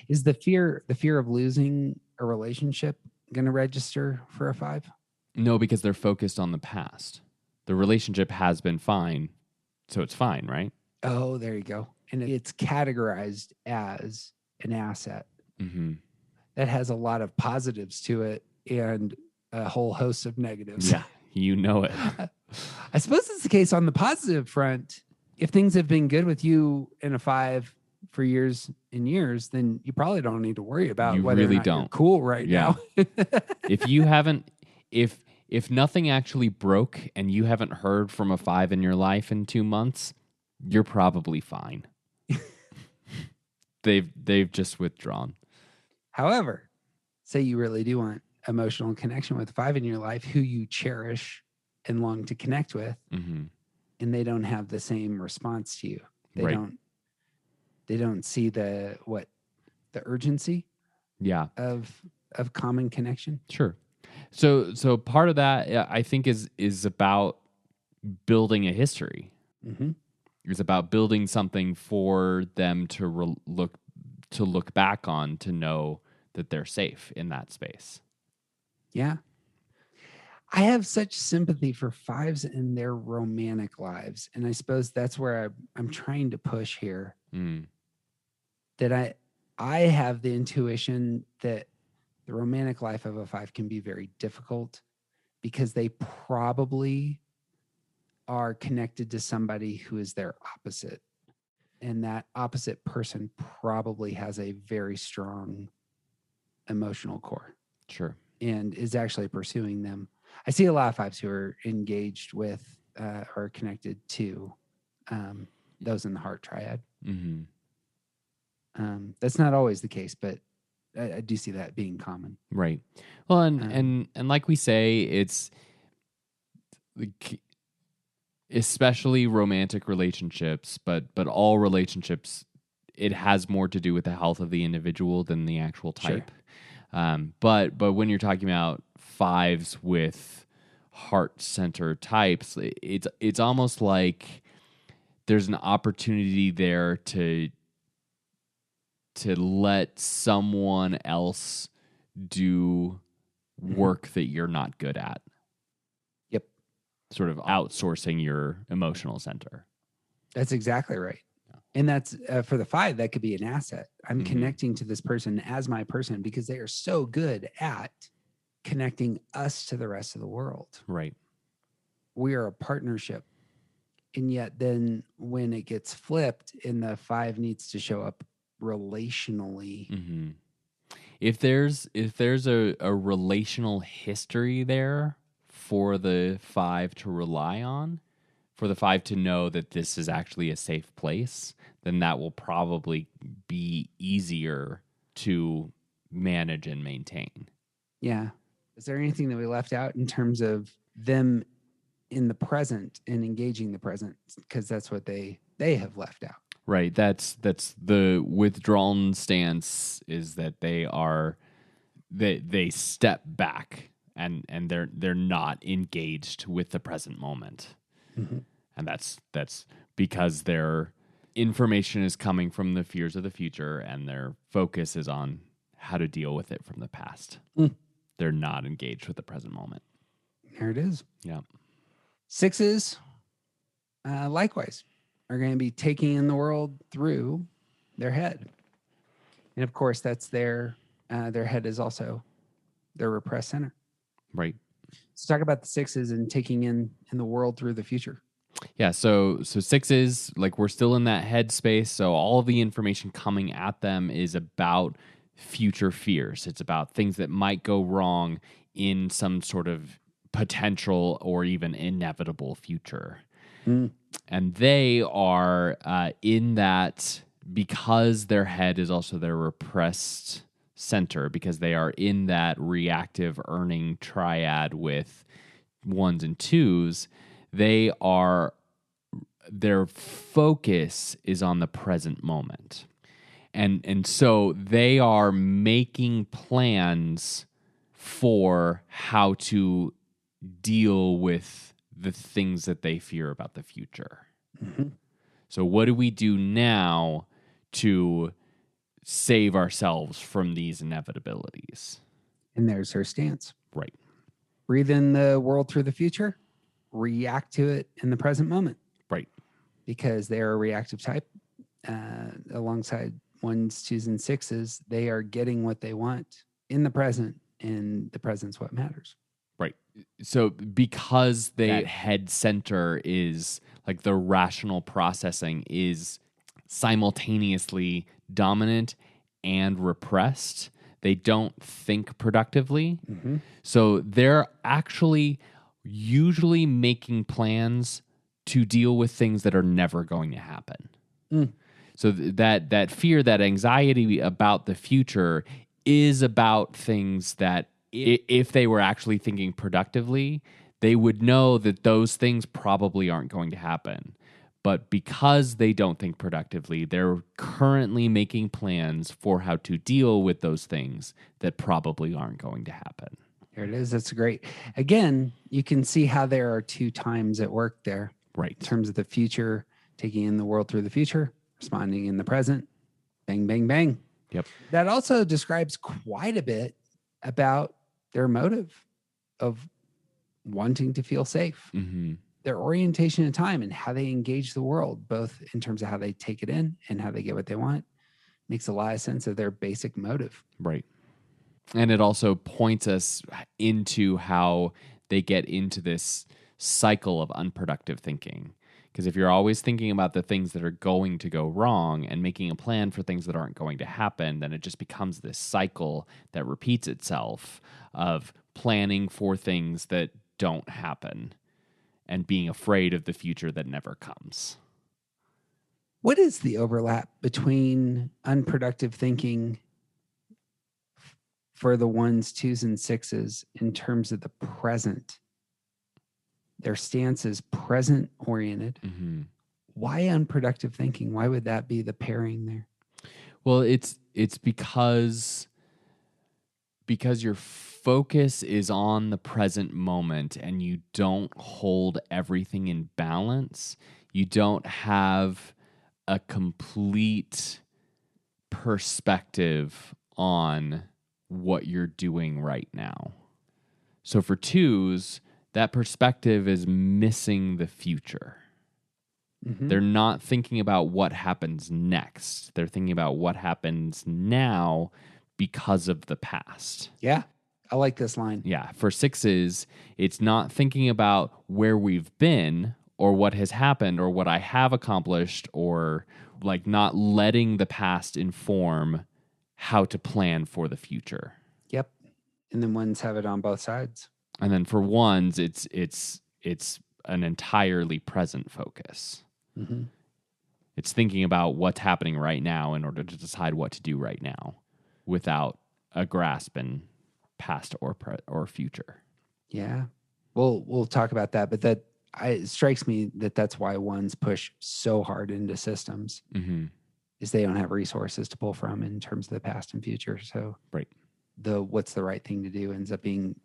Is the fear of losing a relationship going to register for a 5? No, because they're focused on the past. The relationship has been fine, so it's fine, right? Oh, there you go. And it's categorized as an asset Mm-hmm. that has a lot of positives to it and a whole host of negatives. Yeah, you know it. I suppose it's the case on the positive front. If things have been good with you in a 5 for years and years, then you probably don't need to worry about You whether really or not you're don't. cool right Yeah. now. If you haven't, if nothing actually broke and you haven't heard from a 5 in your life in 2 months, you're probably fine. They've just withdrawn. However, say you really do want emotional connection with a 5 in your life who you cherish and long to connect with, Mm-hmm. and they don't have the same response to you. They Right. don't see the urgency Yeah. of common connection. Sure. So part of that I think is about building a history. Mm-hmm. It's about building something for them to look back on, to know that they're safe in that space. Yeah. I have such sympathy for 5s and their romantic lives. And I suppose that's where I'm trying to push here. Mm. That I have the intuition that the romantic life of a 5 can be very difficult because they probably are connected to somebody who is their opposite. And that opposite person probably has a very strong emotional core Sure. and is actually pursuing them. I see a lot of 5s who are engaged with or connected to those in the heart triad. Mm-hmm. That's not always the case, but I do see that being common. Right. Well, and like we say, it's especially romantic relationships, but all relationships, it has more to do with the health of the individual than the actual type. Sure. But when you're talking about 5s with heart center types, it's almost like there's an opportunity there to let someone else do work that you're not good at. Yep. Sort of outsourcing your emotional center. That's exactly right. Yeah. And that's for the 5, that could be an asset. I'm connecting to this person as my person because they are so good at connecting us to the rest of the world. Right. We are a partnership. And yet then when it gets flipped and the 5 needs to show up relationally. Mm-hmm. If there's a relational history there for the 5 to rely on, for the 5 to know that this is actually a safe place, then that will probably be easier to manage and maintain. Yeah. Is there anything that we left out in terms of them in the present and engaging the present? Because that's what they have left out. Right. That's the withdrawn stance, is that they step back and they're not engaged with the present moment. Mm-hmm. And that's because their information is coming from the fears of the future and their focus is on how to deal with it from the past. Mm. They're not engaged with the present moment. There it is. Yeah. 6s, likewise, are going to be taking in the world through their head. And of course, that's their head is also their repressed center. Right. Let's talk about the 6s and taking in the world through the future. Yeah, so 6s, like, we're still in that head space, so all of the information coming at them is about future fears. It's about things that might go wrong in some sort of potential or even inevitable future. Mm. And they are in that, because their head is also their repressed center, because they are in that reactive earning triad with 1s and 2s, their focus is on the present moment. And so they are making plans for how to deal with the things that they fear about the future. Mm-hmm. So what do we do now to save ourselves from these inevitabilities? And there's her stance. Right. Breathe in the world through the future, react to it in the present moment. Right. Because they are a reactive type. Alongside 1s, 2s, and 6s, they are getting what they want in the present, and the present's what matters. Right. So because that head center is like the rational processing is simultaneously dominant and repressed, they don't think productively. Mm-hmm. So they're actually usually making plans to deal with things that are never going to happen. So that fear, that anxiety about the future is about things that if they were actually thinking productively, they would know that those things probably aren't going to happen. But because they don't think productively, they're currently making plans for how to deal with those things that probably aren't going to happen. There it is. That's great. Again, you can see how there are 2 times at work there. Right. In terms of the future, taking in the world through the future, responding in the present, bang, bang, bang. Yep. That also describes quite a bit about their motive of wanting to feel safe, Mm-hmm. their orientation in time and how they engage the world, both in terms of how they take it in and how they get what they want. Makes a lot of sense of their basic motive. Right. And it also points us into how they get into this cycle of unproductive thinking. Because if you're always thinking about the things that are going to go wrong and making a plan for things that aren't going to happen, then it just becomes this cycle that repeats itself of planning for things that don't happen and being afraid of the future that never comes. What is the overlap between unproductive thinking for the 1s, 2s, and 6s in terms of the present? Their stance is present oriented. Mm-hmm. Why unproductive thinking? Why would that be the pairing there? Well, it's because your focus is on the present moment and you don't hold everything in balance. You don't have a complete perspective on what you're doing right now. So for 2s, that perspective is missing the future. Mm-hmm. They're not thinking about what happens next. They're thinking about what happens now because of the past. Yeah, I like this line. Yeah, for 6s, it's not thinking about where we've been or what has happened or what I have accomplished, or like not letting the past inform how to plan for the future. Yep. And then 1s have it on both sides. And then for 1s, it's an entirely present focus. Mm-hmm. It's thinking about what's happening right now in order to decide what to do right now without a grasp in past or future. Yeah. We'll talk about that, but it strikes me that that's why 1s push so hard into systems. Mm-hmm. Is they don't have resources to pull from in terms of the past and future. So right. What's the right thing to do ends up being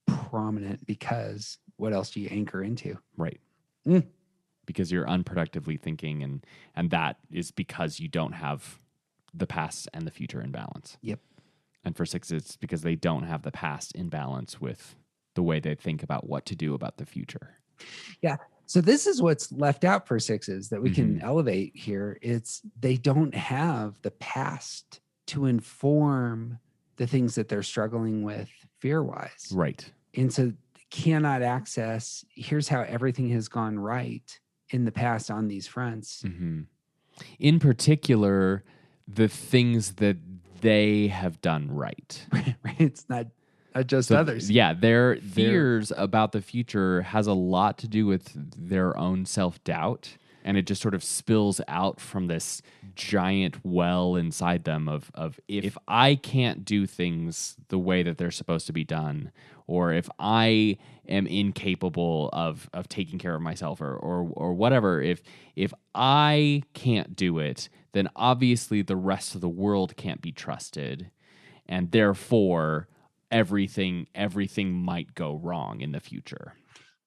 prominent, because what else do you anchor into? Right. Because you're unproductively thinking, and that is because you don't have the past and the future in balance. Yep. And for 6, it's because they don't have the past in balance with the way they think about what to do about the future. Yeah. So this is what's left out for 6s that we can elevate here. It's they don't have the past to inform the things that they're struggling with fear-wise. Right. And so cannot access, here's how everything has gone right in the past on these fronts. Mm-hmm. In particular, the things that they have done right. Right. It's not just others. Yeah, their fears about the future has a lot to do with their own self-doubt, and it just sort of spills out from this giant well inside them of if I can't do things the way that they're supposed to be done, or if I am incapable of taking care of myself or whatever, if I can't do it, then obviously the rest of the world can't be trusted, and therefore everything might go wrong in the future.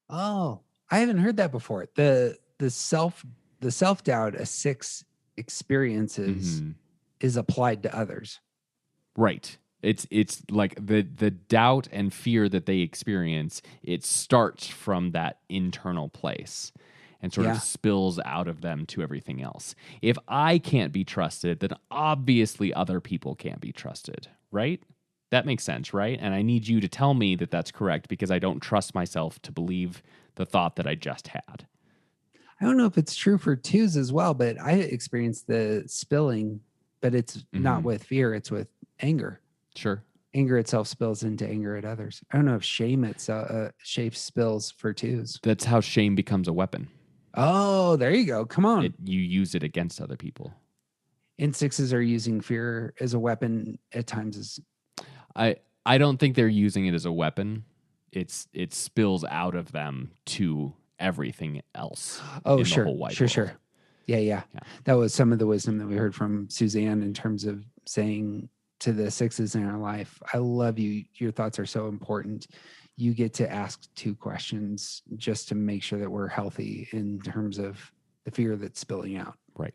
Oh, I haven't heard that before. The self the self-doubt a 6 experiences Mhm. is applied to others. Right. It's like the doubt and fear that they experience, it starts from that internal place and sort Yeah. of spills out of them to everything else. If I can't be trusted, then obviously other people can't be trusted, right? That makes sense, right? And I need you to tell me that that's correct because I don't trust myself to believe the thought that I just had. I don't know if it's true for 2s as well, but I experienced the spilling, but it's not Mhm. with fear, it's with anger. Sure. Anger itself spills into anger at others. I don't know if shame itself shame spills for 2s. That's how shame becomes a weapon. Oh, there you go. Come on. You use it against other people. And 6s are using fear as a weapon at times. I don't think they're using it as a weapon. It spills out of them to everything else Oh, in sure. the whole wide Sure, world. sure. Yeah. That was some of the wisdom that we heard from Suzanne in terms of saying to the 6s in our life, I love you. Your thoughts are so important. You get to ask 2 questions just to make sure that we're healthy in terms of the fear that's spilling out. Right.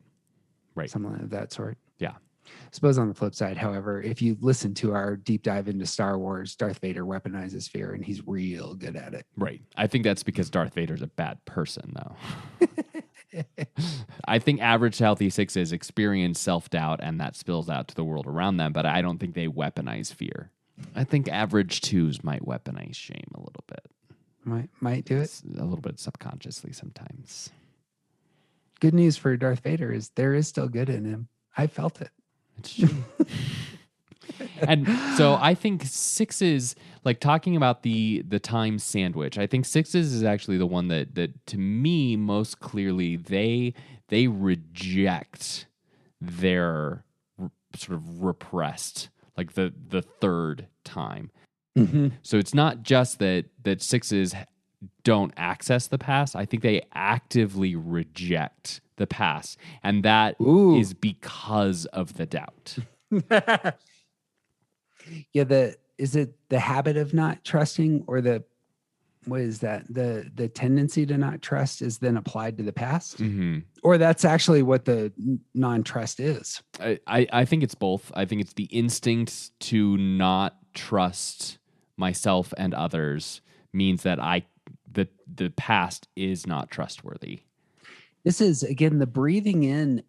Something of that sort. Yeah. I suppose on the flip side, however, if you listen to our deep dive into Star Wars, Darth Vader weaponizes fear and he's real good at it. Right. I think that's because Darth Vader's a bad person, though. I think average healthy 6s experience self-doubt and that spills out to the world around them, but I don't think they weaponize fear. I think average 2s might weaponize shame a little bit. Might do it. It's a little bit subconsciously sometimes. Good news for Darth Vader is there is still good in him. I felt it. It's true. And so I think 6s, like talking about the time sandwich, I think 6s is actually the one that to me most clearly they reject their sort of repressed, like the third time. Mm-hmm. So it's not just that 6s don't access the past. I think they actively reject the past, and that is because of the doubt. Yeah, is it the habit of not trusting, or what is that? The tendency to not trust is then applied to the past, or that's actually what the non-trust is. I think it's both. I think it's the instinct to not trust myself and others means that the past is not trustworthy. This is again the breathing in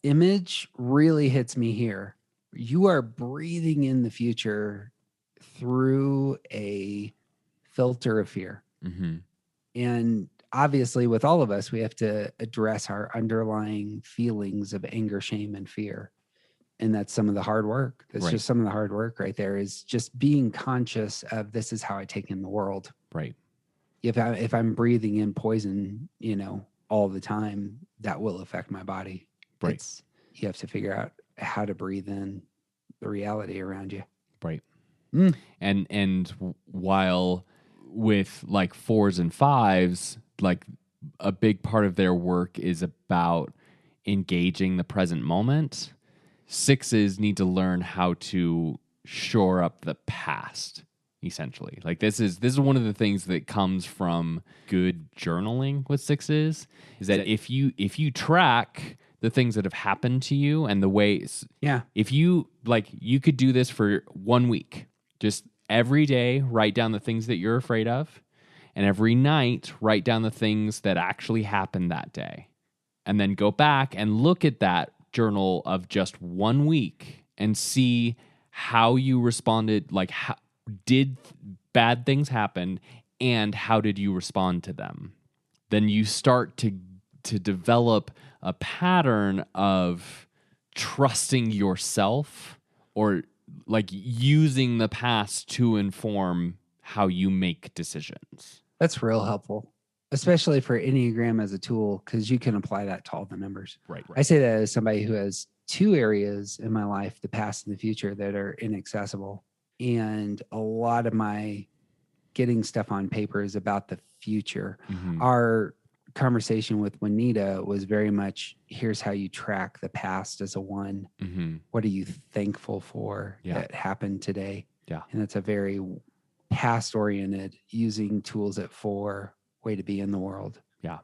image really hits me here. You are breathing in the future through a filter of fear. Mm-hmm. And obviously, with all of us, we have to address our underlying feelings of anger, shame, and fear. And that's some of the hard work. That's Right. just some of the hard work right there, is just being conscious of this is how I take in the world. Right. If I'm breathing in poison, all the time, that will affect my body. Right. You have to figure out how to breathe in the reality around you. Right. And while with like 4s and 5s, like a big part of their work is about engaging the present moment, 6s need to learn how to shore up the past. Essentially, like this is one of the things that comes from good journaling with 6s is that if you track the things that have happened to you and the ways, if you could do this for 1 week, just every day write down the things that you're afraid of, and every night write down the things that actually happened that day, and then go back and look at that journal of just 1 week and see how you responded, like how did bad things happen and how did you respond to them. Then you start to develop a pattern of trusting yourself, or like using the past to inform how you make decisions. That's real helpful, especially for Enneagram as a tool, because you can apply that to all the numbers. Right. I say that as somebody who has 2 areas in my life, the past and the future, that are inaccessible. And a lot of my getting stuff on paper is about the future. Mm-hmm. Our conversation with Juanita was very much, here's how you track the past as a 1. Mm-hmm. What are you thankful for that happened today? Yeah. And that's a very past oriented, using tools at 4 way to be in the world. Yeah.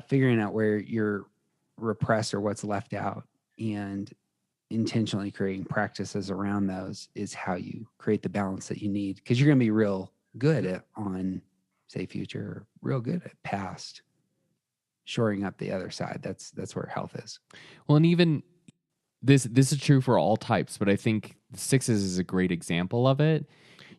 figuring out where you're repressed or what's left out and intentionally creating practices around those is how you create the balance that you need, because you're going to be real good at on say future, real good at past, shoring up the other side. That's where health is. Well, and even this is true for all types, but I think sixes is a great example of it.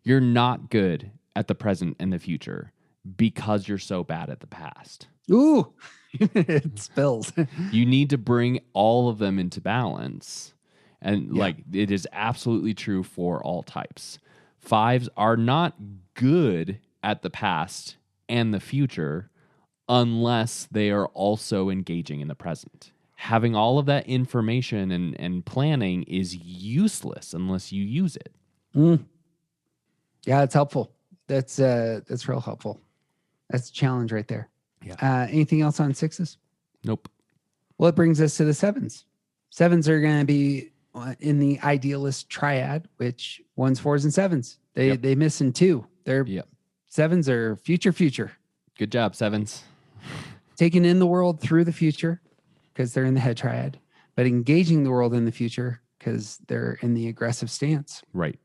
You're not good at the present and the future because you're so bad at the past. Ooh, it spills. You need to bring all of them into balance. And like it is absolutely true for all types. Fives are not good at the past and the future unless they are also engaging in the present. Having all of that information and planning is useless unless you use it. Yeah, it's helpful. That's real helpful. That's a challenge right there. Yeah. Anything else on sixes? Nope. Well, it brings us to the sevens. Sevens are going to be in the idealist triad, which ones, fours, and sevens. They miss in two. They're sevens are future. Good job, sevens. Taking in the world through the future because they're in the head triad, but engaging the world in the future because they're in the aggressive stance. Right.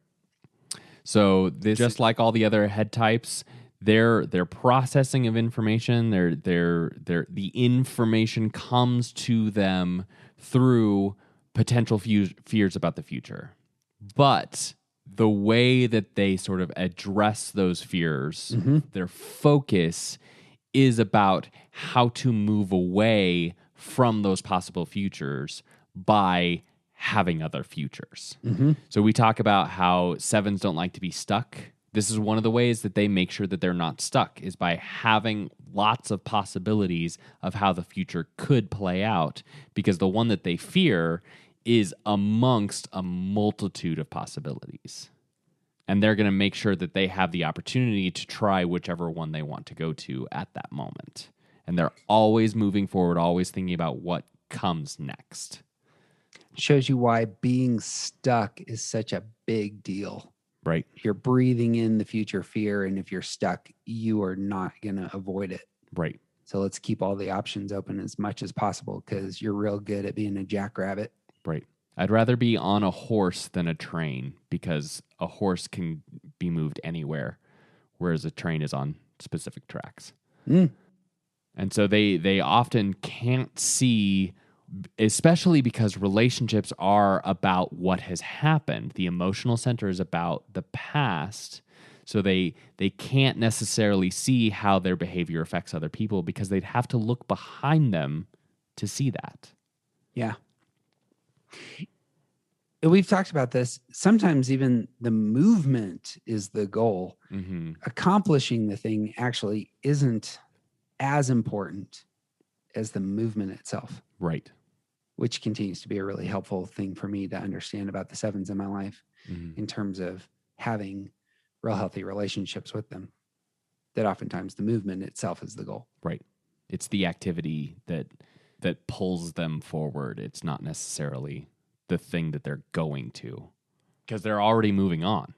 So this, just like all the other head types, their processing of information, the information comes to them through potential fears about the future. But the way that they sort of address those fears, their focus is about how to move away from those possible futures by having other futures. So we talk about how sevens don't like to be stuck. This is one of the ways that they make sure that they're not stuck, is by having lots of possibilities of how the future could play out, because the one that they fear is amongst a multitude of possibilities. And they're going to make sure that they have the opportunity to try whichever one they want to go to at that moment. And they're always moving forward, always thinking about what comes next. Shows you why being stuck is such a big deal. Right. You're breathing in the future fear, and if you're stuck, you are not going to avoid it. Right. So let's keep all the options open as much as possible, because you're real good at being a jackrabbit. Right. I'd rather be on a horse than a train, because a horse can be moved anywhere, whereas a train is on specific tracks. And so they often can't see, especially because relationships are about what has happened. The emotional center is about the past. So they can't necessarily see how their behavior affects other people, because they'd have to look behind them to see that. Yeah. We've talked about this. Sometimes even the movement is the goal. Accomplishing the thing actually isn't as important as the movement itself. Right. Which continues to be a really helpful thing for me to understand about the sevens in my life, in terms of having real healthy relationships with them, that oftentimes the movement itself is the goal. Right. It's the activity that pulls them forward. It's not necessarily the thing that they're going to, because they're already moving on,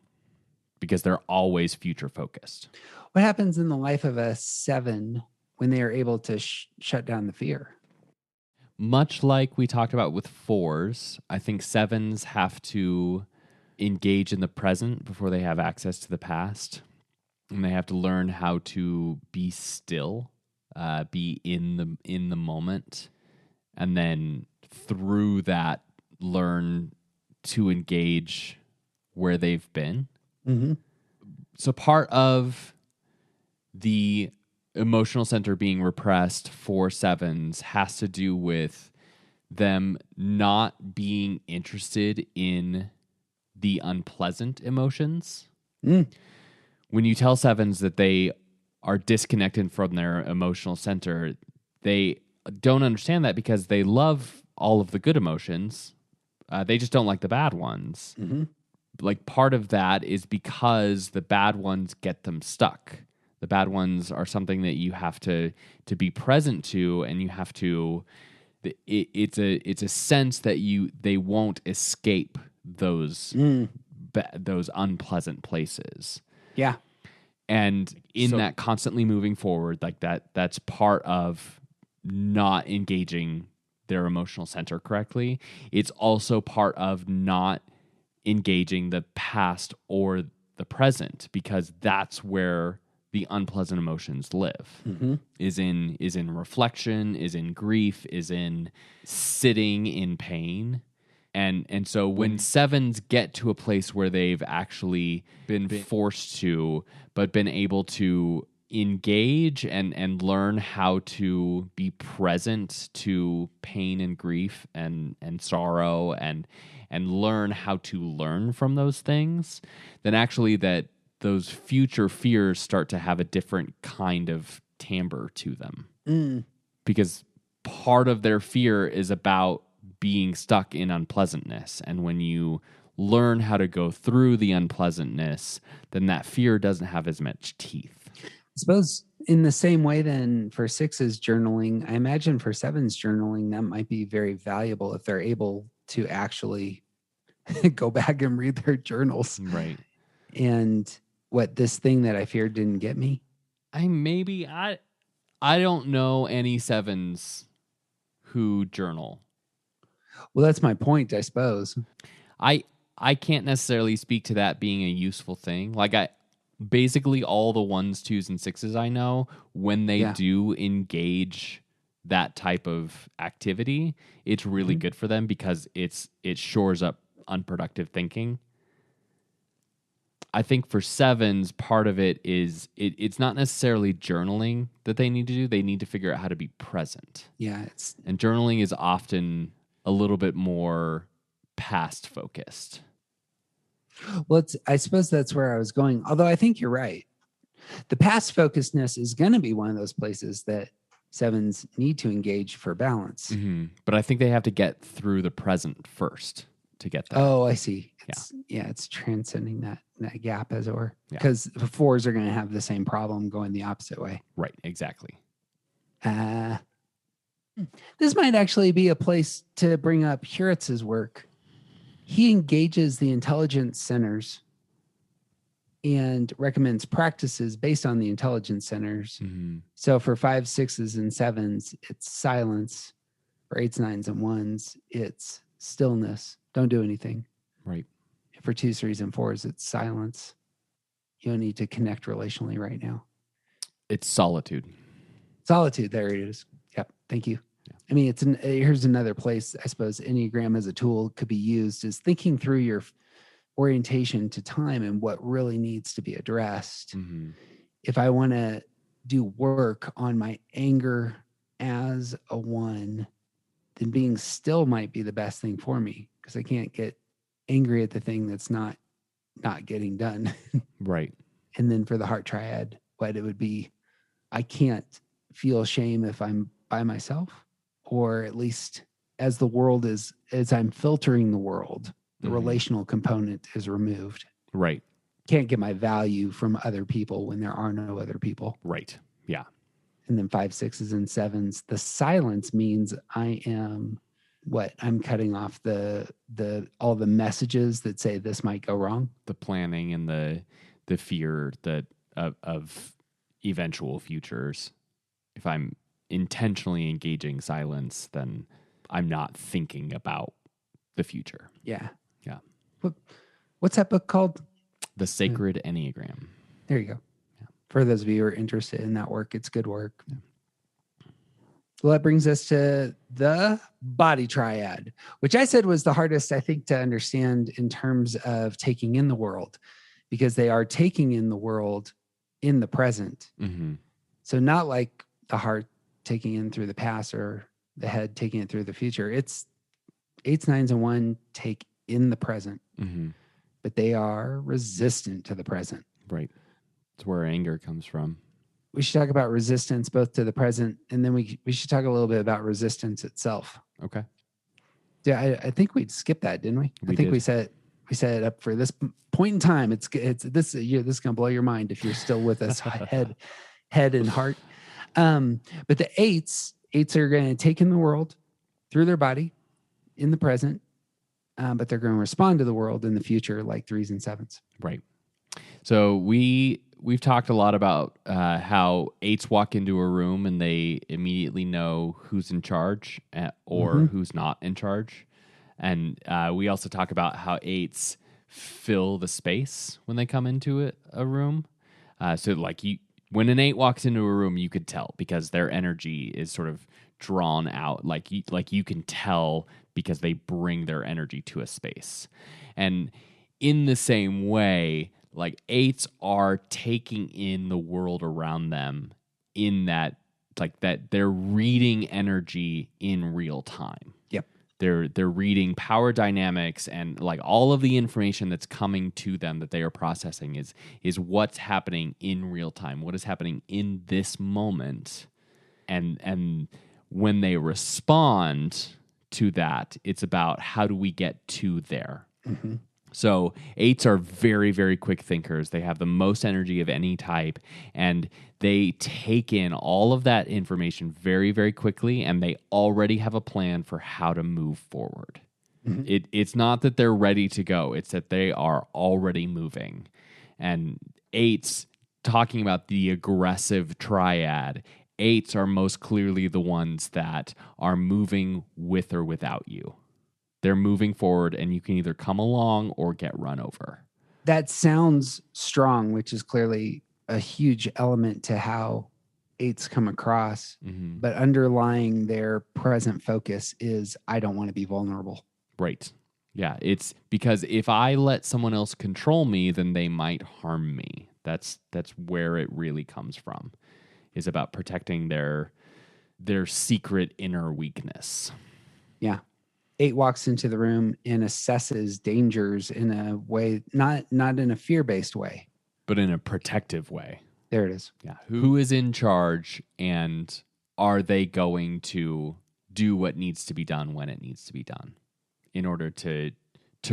because they're always future focused. What happens in the life of a seven when they are able to shut down the fear? Much like we talked about with fours, I think sevens have to engage in the present before they have access to the past. And they have to learn how to be still, be in the moment, and then through that learn to engage where they've been. So part of the emotional center being repressed for sevens has to do with them not being interested in the unpleasant emotions. When you tell sevens that they are disconnected from their emotional center, they don't understand that, because they love all of the good emotions. They just don't like the bad ones. Like, part of that is because the bad ones get them stuck. The bad ones are something that you have to be present to, and you have to. It's a sense that they won't escape those unpleasant places. Yeah. And in that constantly moving forward, like that's part of not engaging their emotional center correctly. It's also part of not engaging the past or the present, because that's where the unpleasant emotions live. Is in reflection, is in grief, is in sitting in pain. And so when sevens get to a place where they've actually been forced to, but been able to engage and learn how to be present to pain and grief and sorrow and learn how to learn from those things, then actually that those future fears start to have a different kind of timbre to them. Because part of their fear is about being stuck in unpleasantness. And when you learn how to go through the unpleasantness, then that fear doesn't have as much teeth. I suppose in the same way then for sixes journaling, I imagine for sevens journaling, that might be very valuable if they're able to actually go back and read their journals. Right. And what this thing that I feared didn't get me. I don't know any sevens who journal. Well, that's my point, I suppose. I can't necessarily speak to that being a useful thing. Like basically all the ones, twos, and sixes I know, when they do engage that type of activity, it's really good for them because it shores up unproductive thinking. I think for sevens, part of it is it's not necessarily journaling that they need to do. They need to figure out how to be present. Yeah. And journaling is often a little bit more past focused. Well, I suppose that's where I was going. Although I think you're right. The past focusedness is going to be one of those places that sevens need to engage for balance. But I think they have to get through the present first to get there. Oh, I see. It's transcending that gap, as it were. Because fours are going to have the same problem going the opposite way. Right, exactly. This might actually be a place to bring up Huritz's work. He engages the intelligence centers and recommends practices based on the intelligence centers. So for 5s, 6s, and 7s, it's silence. For 8s, 9s, and 1s, it's stillness. Don't do anything. Right. For 2s, 3s, and 4s, it's silence. You don't need to connect relationally right now. It's solitude. Solitude. There it is. Yep. Thank you. Yeah. I mean, here's another place, I suppose, Enneagram as a tool could be used is thinking through your orientation to time and what really needs to be addressed. If I want to do work on my anger as a 1, then being still might be the best thing for me because I can't get angry at the thing that's not getting done. Right. And then for the heart triad, what it would be, I can't feel shame if I'm by myself, or at least as I'm filtering the world, the relational component is removed. Right. Can't get my value from other people when there are no other people. Right. Yeah. And then 5, 6s, and 7s, the silence means I'm cutting off all the messages that say this might go wrong. The planning and the fear of eventual futures. If I'm intentionally engaging silence, then I'm not thinking about the future. Yeah. Yeah. What's that book called? The Sacred Enneagram. There you go. Yeah. For those of you who are interested in that work, it's good work. Yeah. Well, that brings us to the body triad, which I said was the hardest, I think, to understand in terms of taking in the world, because they are taking in the world in the present. So not like the heart taking in through the past or the head taking it through the future. It's 8s, 9s, and 1 take in the present, but they are resistant to the present. Right. It's where anger comes from. We should talk about resistance both to the present, and then we should talk a little bit about resistance itself. Okay. Yeah, I think we skipped that, didn't we? I think we set it up for this point in time. It's this is gonna blow your mind if you're still with us, head and heart. But the eights are going to take in the world through their body in the present, but they're going to respond to the world in the future like 3s and 7s. Right. So we we've talked a lot about how eights walk into a room and they immediately know who's in charge or who's not in charge. And we also talk about how eights fill the space when they come into a room. So like when an eight walks into a room, you could tell because their energy is sort of drawn out. Like you can tell because they bring their energy to a space. And in the same way, like eights are taking in the world around them in that, like that they're reading energy in real time. Yep. They're reading power dynamics and like all of the information that's coming to them that they are processing is what's happening in real time, what is happening in this moment. And when they respond to that, it's about how do we get to there. Mm-hmm. So eights are very, very quick thinkers. They have the most energy of any type, and they take in all of that information very, very quickly, and they already have a plan for how to move forward. Mm-hmm. It's not that they're ready to go. It's that they are already moving. And eights, talking about the aggressive triad, eights are most clearly the ones that are moving with or without you. They're moving forward, and you can either come along or get run over. That sounds strong, which is clearly a huge element to how eights come across. Mm-hmm. But underlying their present focus is, I don't want to be vulnerable. Right. Yeah. It's because if I let someone else control me, then they might harm me. That's where it really comes from, is about protecting their secret inner weakness. Yeah. Eight walks into the room and assesses dangers in a way, not in a fear-based way, but in a protective way. There it is. Yeah. Who is in charge, and are they going to do what needs to be done when it needs to be done in order to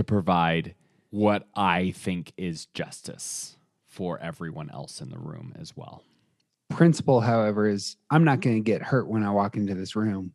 provide what I think is justice for everyone else in the room as well. Principle, however, is I'm not going to get hurt when I walk into this room.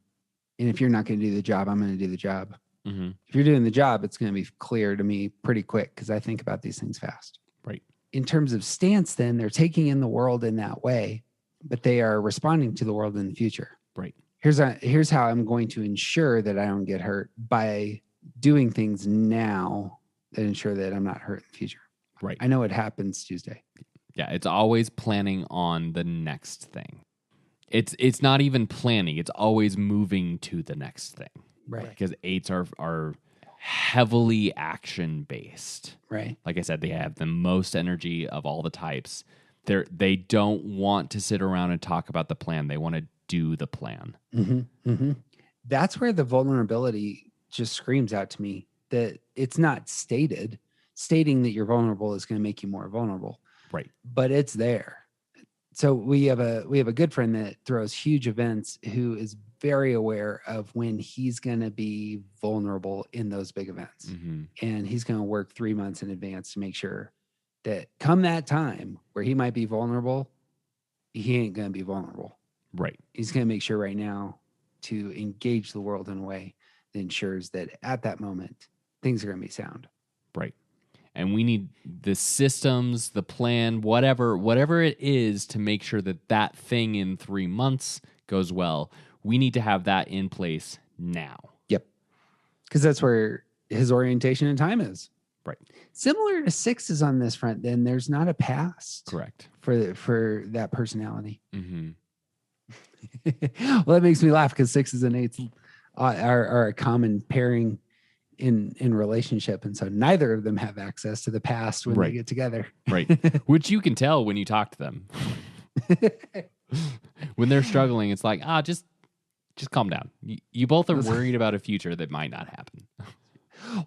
And if you're not going to do the job, I'm going to do the job. Mm-hmm. If you're doing the job, it's going to be clear to me pretty quick because I think about these things fast. Right. In terms of stance, then, they're taking in the world in that way, but they are responding to the world in the future. Right. Here's how I'm going to ensure that I don't get hurt by doing things now that ensure that I'm not hurt in the future. Right. I know it happens Tuesday. Yeah, it's always planning on the next thing. It's not even planning. It's always moving to the next thing. Right. Because eights are heavily action-based. Right. Like I said, they have the most energy of all the types. They don't want to sit around and talk about the plan. They want to do the plan. Mm-hmm. Mm-hmm. That's where the vulnerability just screams out to me that it's not stated. Stating that you're vulnerable is going to make you more vulnerable. Right. But it's there. So we have a good friend that throws huge events who is very aware of when he's going to be vulnerable in those big events. Mm-hmm. And he's going to work 3 months in advance to make sure that come that time where he might be vulnerable, he ain't going to be vulnerable. Right. He's going to make sure right now to engage the world in a way that ensures that at that moment, things are going to be sound. Right. And we need the systems, the plan, whatever it is to make sure that thing in 3 months goes well. We need to have that in place now. Yep. Because that's where his orientation in time is. Right. Similar to sixes on this front, then there's not a past. Correct. For that personality. Mm-hmm. Well, that makes me laugh because sixes and eights are a common pairing in relationship, and so neither of them have access to the past when they get together. Right. Which you can tell when you talk to them. When they're struggling, it's like, just calm down. You both are worried about a future that might not happen.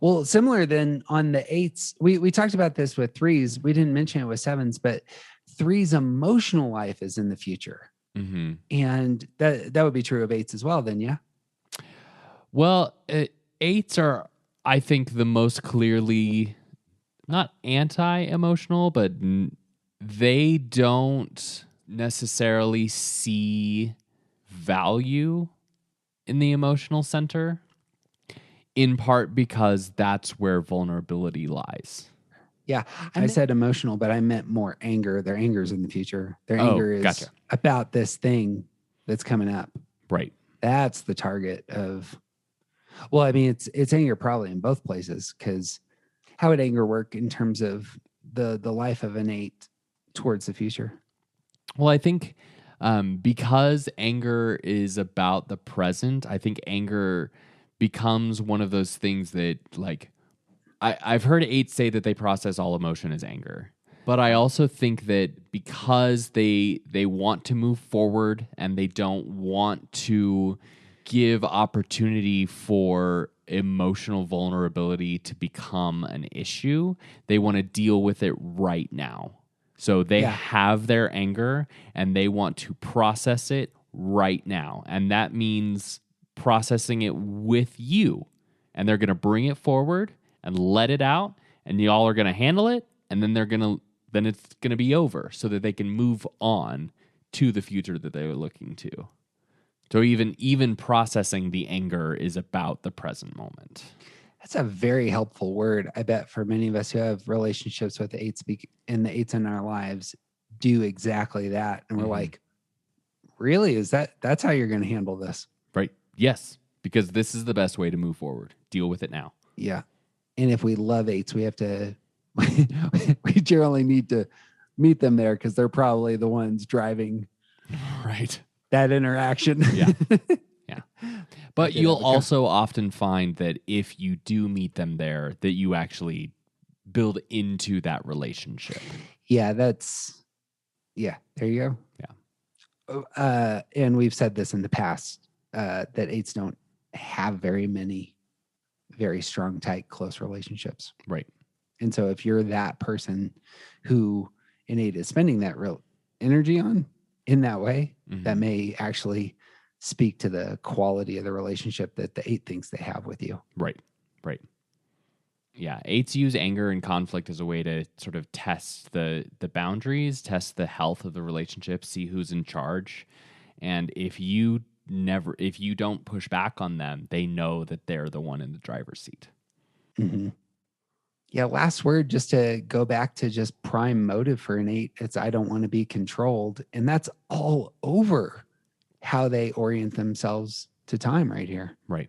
Well, similar then on the eights, we talked about this with threes. We didn't mention it with sevens, but threes' emotional life is in the future. Mm-hmm. And that would be true of eights as well then, yeah? Well, eights are, I think, the most clearly not anti-emotional, but they don't necessarily see value in the emotional center, in part because that's where vulnerability lies. Yeah. I said emotional, but I meant more anger. Their anger is in the future. Their Oh, anger is gotcha. about this thing that's coming up. Right. That's the target of, well, I mean, it's anger probably in both places, because how would anger work in terms of the life of an 8 towards the future? Well, I think because anger is about the present, I think anger becomes one of those things that, like, I've heard 8 say that they process all emotion as anger. But I also think that because they want to move forward and they don't want to give opportunity for emotional vulnerability to become an issue, they want to deal with it right now. So they have their anger and they want to process it right now. And that means processing it with you. And they're going to bring it forward and let it out, and y'all are going to handle it, and then it's going to be over so that they can move on to the future that they're looking to. So even processing the anger is about the present moment. That's a very helpful word. I bet for many of us who have relationships with the 8 and the 8s in our lives do exactly that. And we're like, really? That's how you're going to handle this? Right. Yes. Because this is the best way to move forward. Deal with it now. Yeah. And if we love 8s, we have to, we generally need to meet them there, because they're probably the ones driving that interaction. Yeah. Yeah. But you'll also often find that if you do meet them there, that you actually build into that relationship. Yeah. There you go. Yeah. And we've said this in the past, that 8s don't have very many very strong, tight, close relationships. Right. And so if you're that person who an 8 is spending that real energy on in that way, that may actually speak to the quality of the relationship that the 8 thinks they have with you. Right. Right. Yeah. 8s use anger and conflict as a way to sort of test the boundaries, test the health of the relationship, see who's in charge. And if you don't push back on them, they know that they're the one in the driver's seat. Mm-hmm. Yeah. Last word, just to go back to just prime motive for an 8, it's I don't want to be controlled. And that's all over how they orient themselves to time right here. Right.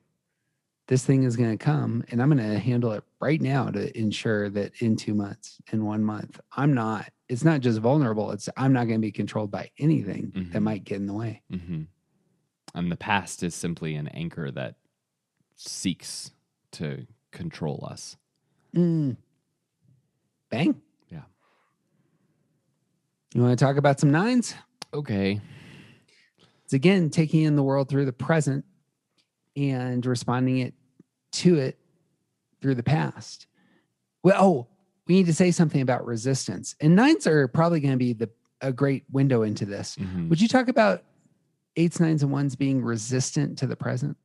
This thing is going to come, and I'm going to handle it right now to ensure that in 2 months, in 1 month, it's not just vulnerable. I'm not going to be controlled by anything that might get in the way. Mm-hmm. And the past is simply an anchor that seeks to control us. Bang. Yeah. You want to talk about some 9s? Okay. It's again taking in the world through the present and responding to it through the past. Well, we need to say something about resistance. And 9s are probably going to be a great window into this. Mm-hmm. Would you talk about 8s, 9s, and 1s being resistant to the present?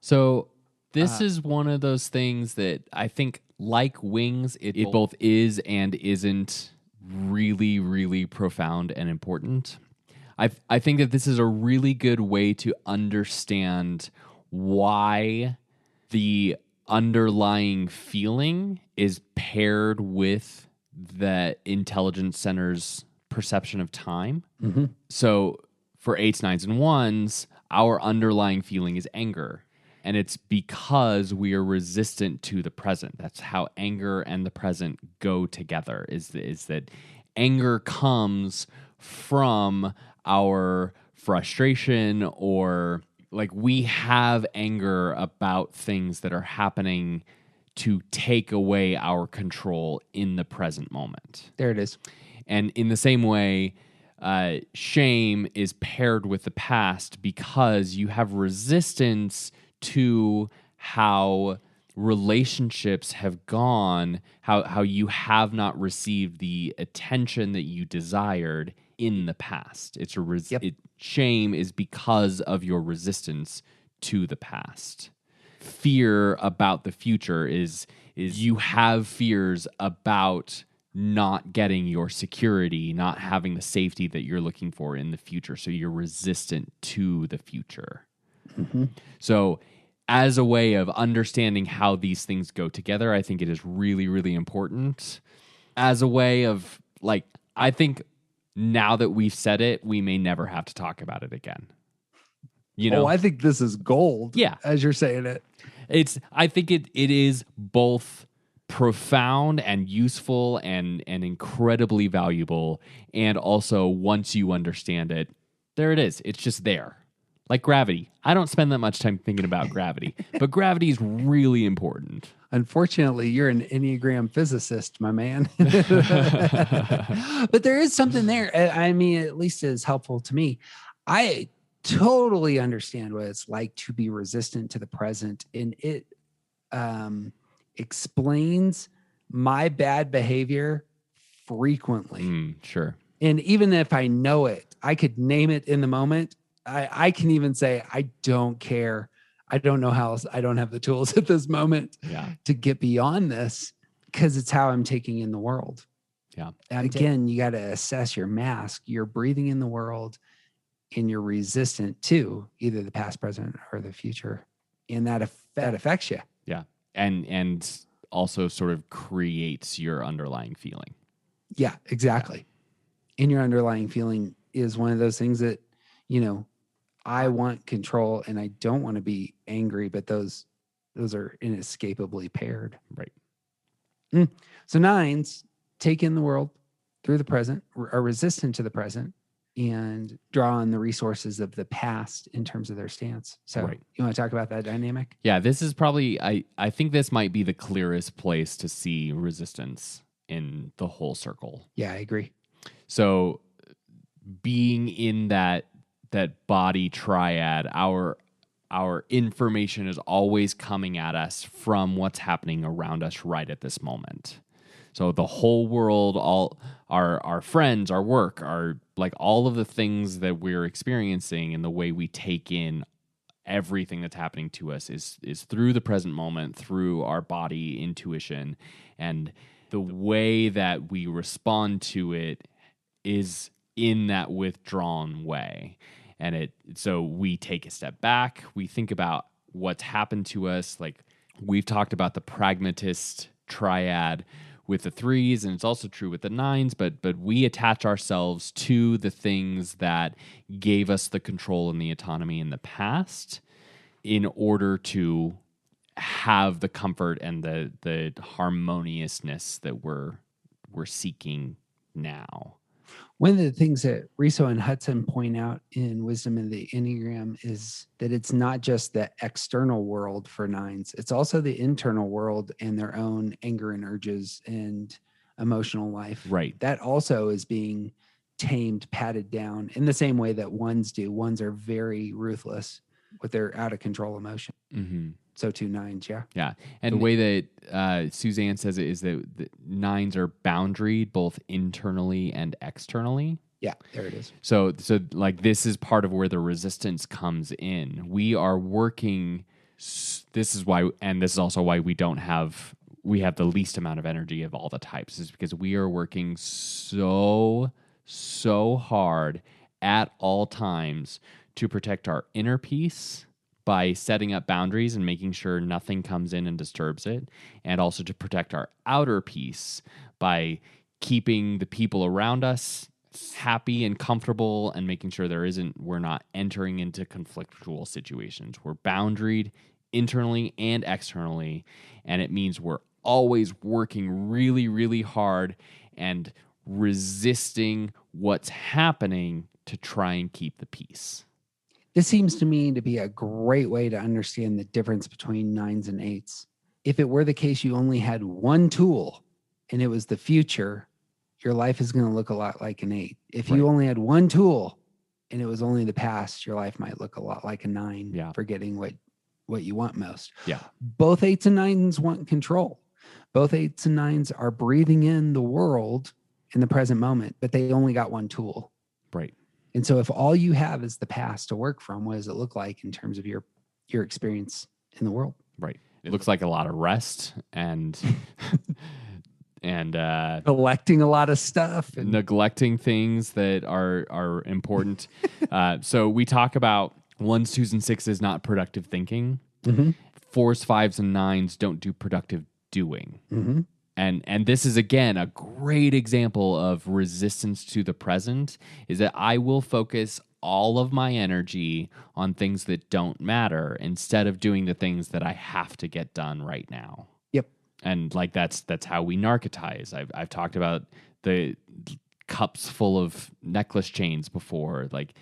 So this is one of those things that I think, like wings, it both is and isn't really, really profound and important. I think that this is a really good way to understand why the underlying feeling is paired with the intelligence center's perception of time. Mm-hmm. So for 8s, 9s, and 1s, our underlying feeling is anger. And it's because we are resistant to the present. That's how anger and the present go together, is that anger comes from our frustration, or like we have anger about things that are happening to take away our control in the present moment. There it is. And in the same way, shame is paired with the past because you have resistance to how relationships have gone, how you have not received the attention that you desired in the past. Shame is because of your resistance to the past. Fear about the future is you have fears about not getting your security, not having the safety that you're looking for in the future. So you're resistant to the future. Mm-hmm. So as a way of understanding how these things go together, I think it is really, really important. as a way of like, I think now that we've said it, we may never have to talk about it again. You know, I think this is gold. Yeah. As you're saying it. I think it is both profound and useful and incredibly valuable. And also, once you understand it, there it is. It's just there. Like gravity. I don't spend that much time thinking about gravity, but gravity is really important. Unfortunately, you're an Enneagram physicist, my man. But there is something there. I mean, at least it is helpful to me. I totally understand what it's like to be resistant to the present. And it explains my bad behavior frequently. Sure. And even if I know it, I could name it in the moment. I can even say, I don't care. I don't know how else. I don't have the tools at this moment to get beyond this because it's how I'm taking in the world. Yeah. Again, you got to assess your mask. You're breathing in the world and you're resistant to either the past, present, or the future. And that affects you. Yeah. And also sort of creates your underlying feeling. Yeah, exactly. And your underlying feeling is one of those things that, I want control and I don't want to be angry, but those are inescapably paired. Right. So 9s take in the world through the present, are resistant to the present, and draw on the resources of the past in terms of their stance. So You want to talk about that dynamic? Yeah, this is probably, I think this might be the clearest place to see resistance in the whole circle. Yeah, I agree. So being in that body triad, our information is always coming at us from what's happening around us right at this moment. So the whole world, all our friends, our work, our like all of the things that we're experiencing and the way we take in everything that's happening to us is through the present moment, through our body intuition, and the way that we respond to it is in that withdrawn way. And so we take a step back, we think about what's happened to us. Like we've talked about the pragmatist triad with the 3s, and it's also true with the 9s, but we attach ourselves to the things that gave us the control and the autonomy in the past in order to have the comfort and the harmoniousness that we're seeking now. One of the things that Riso and Hudson point out in Wisdom of the Enneagram is that it's not just the external world for 9s. It's also the internal world and their own anger and urges and emotional life. Right. That also is being tamed, patted down in the same way that 1s do. 1s are very ruthless with their out of control emotion. Mm-hmm. So too 9s, yeah. Yeah. And the way that Suzanne says it is that the 9s are boundaried both internally and externally. Yeah, there it is. So like this is part of where the resistance comes in. We are working, this is why, and this is also why we have the least amount of energy of all the types, is because we are working so hard at all times to protect our inner peace by setting up boundaries and making sure nothing comes in and disturbs it, and also to protect our outer peace by keeping the people around us happy and comfortable and making sure we're not entering into conflictual situations. We're boundaried internally and externally, and it means we're always working really, really hard and resisting what's happening to try and keep the peace. This seems to me to be a great way to understand the difference between 9s and 8s. If it were the case you only had one tool and it was the future, your life is going to look a lot like an 8. If you only had one tool and it was only the past, your life might look a lot like a 9, forgetting what you want most. Yeah. Both 8s and 9s want control. Both 8s and 9s are breathing in the world in the present moment, but they only got one tool. Right. And so if all you have is the past to work from, what does it look like in terms of your experience in the world? Right. It looks like a lot of rest and collecting a lot of stuff and neglecting things that are important. So we talk about 1s, 2s, and 6s not productive thinking. Mm-hmm. 4s, 5s, and 9s don't do productive doing. Mm-hmm. And this is, again, a great example of resistance to the present, is that I will focus all of my energy on things that don't matter instead of doing the things that I have to get done right now. Yep. And like that's how we narcotize. I've talked about the cups full of necklace chains before, like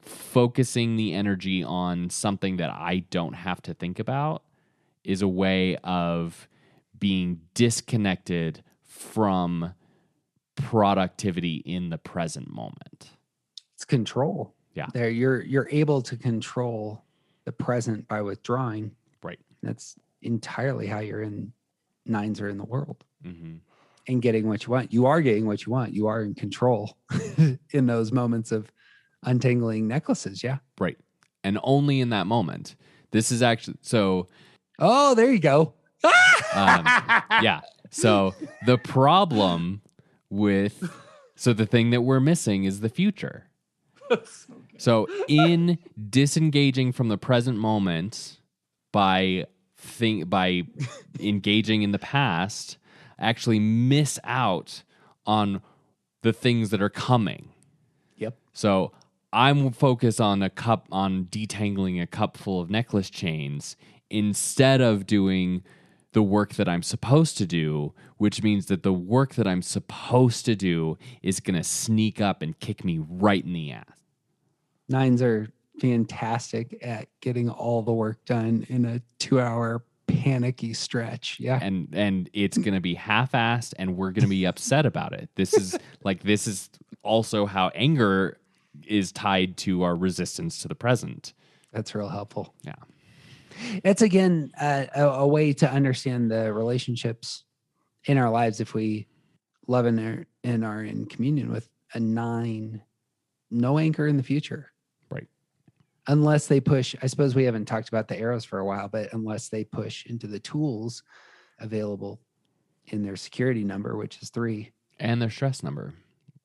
focusing the energy on something that I don't have to think about is a way of being disconnected from productivity in the present moment. It's control. Yeah. There you're able to control the present by withdrawing. Right. That's entirely how you're in nines are in the world. Mm-hmm. And getting what you want. You are getting what you want. You are in control in those moments of untangling necklaces. Yeah. Right. And only in that moment. This is actually so. Oh, there you go. Yeah. So the problem so the thing that we're missing is the future. So in disengaging from the present moment by engaging in the past, actually miss out on the things that are coming. Yep. So I'm focused on detangling a cup full of necklace chains instead of doing the work that I'm supposed to do, which means that the work that I'm supposed to do is going to sneak up and kick me right in the ass. Nines are fantastic at getting all the work done in a 2-hour panicky stretch. Yeah. And it's going to be half-assed and we're going to be upset about it. This is also how anger is tied to our resistance to the present. That's real helpful. Yeah. It's, again, a way to understand the relationships in our lives. If we love and are in communion with a 9, no anchor in the future. Right. Unless they push, I suppose we haven't talked about the arrows for a while, but unless they push into the tools available in their security number, which is 3. And their stress number,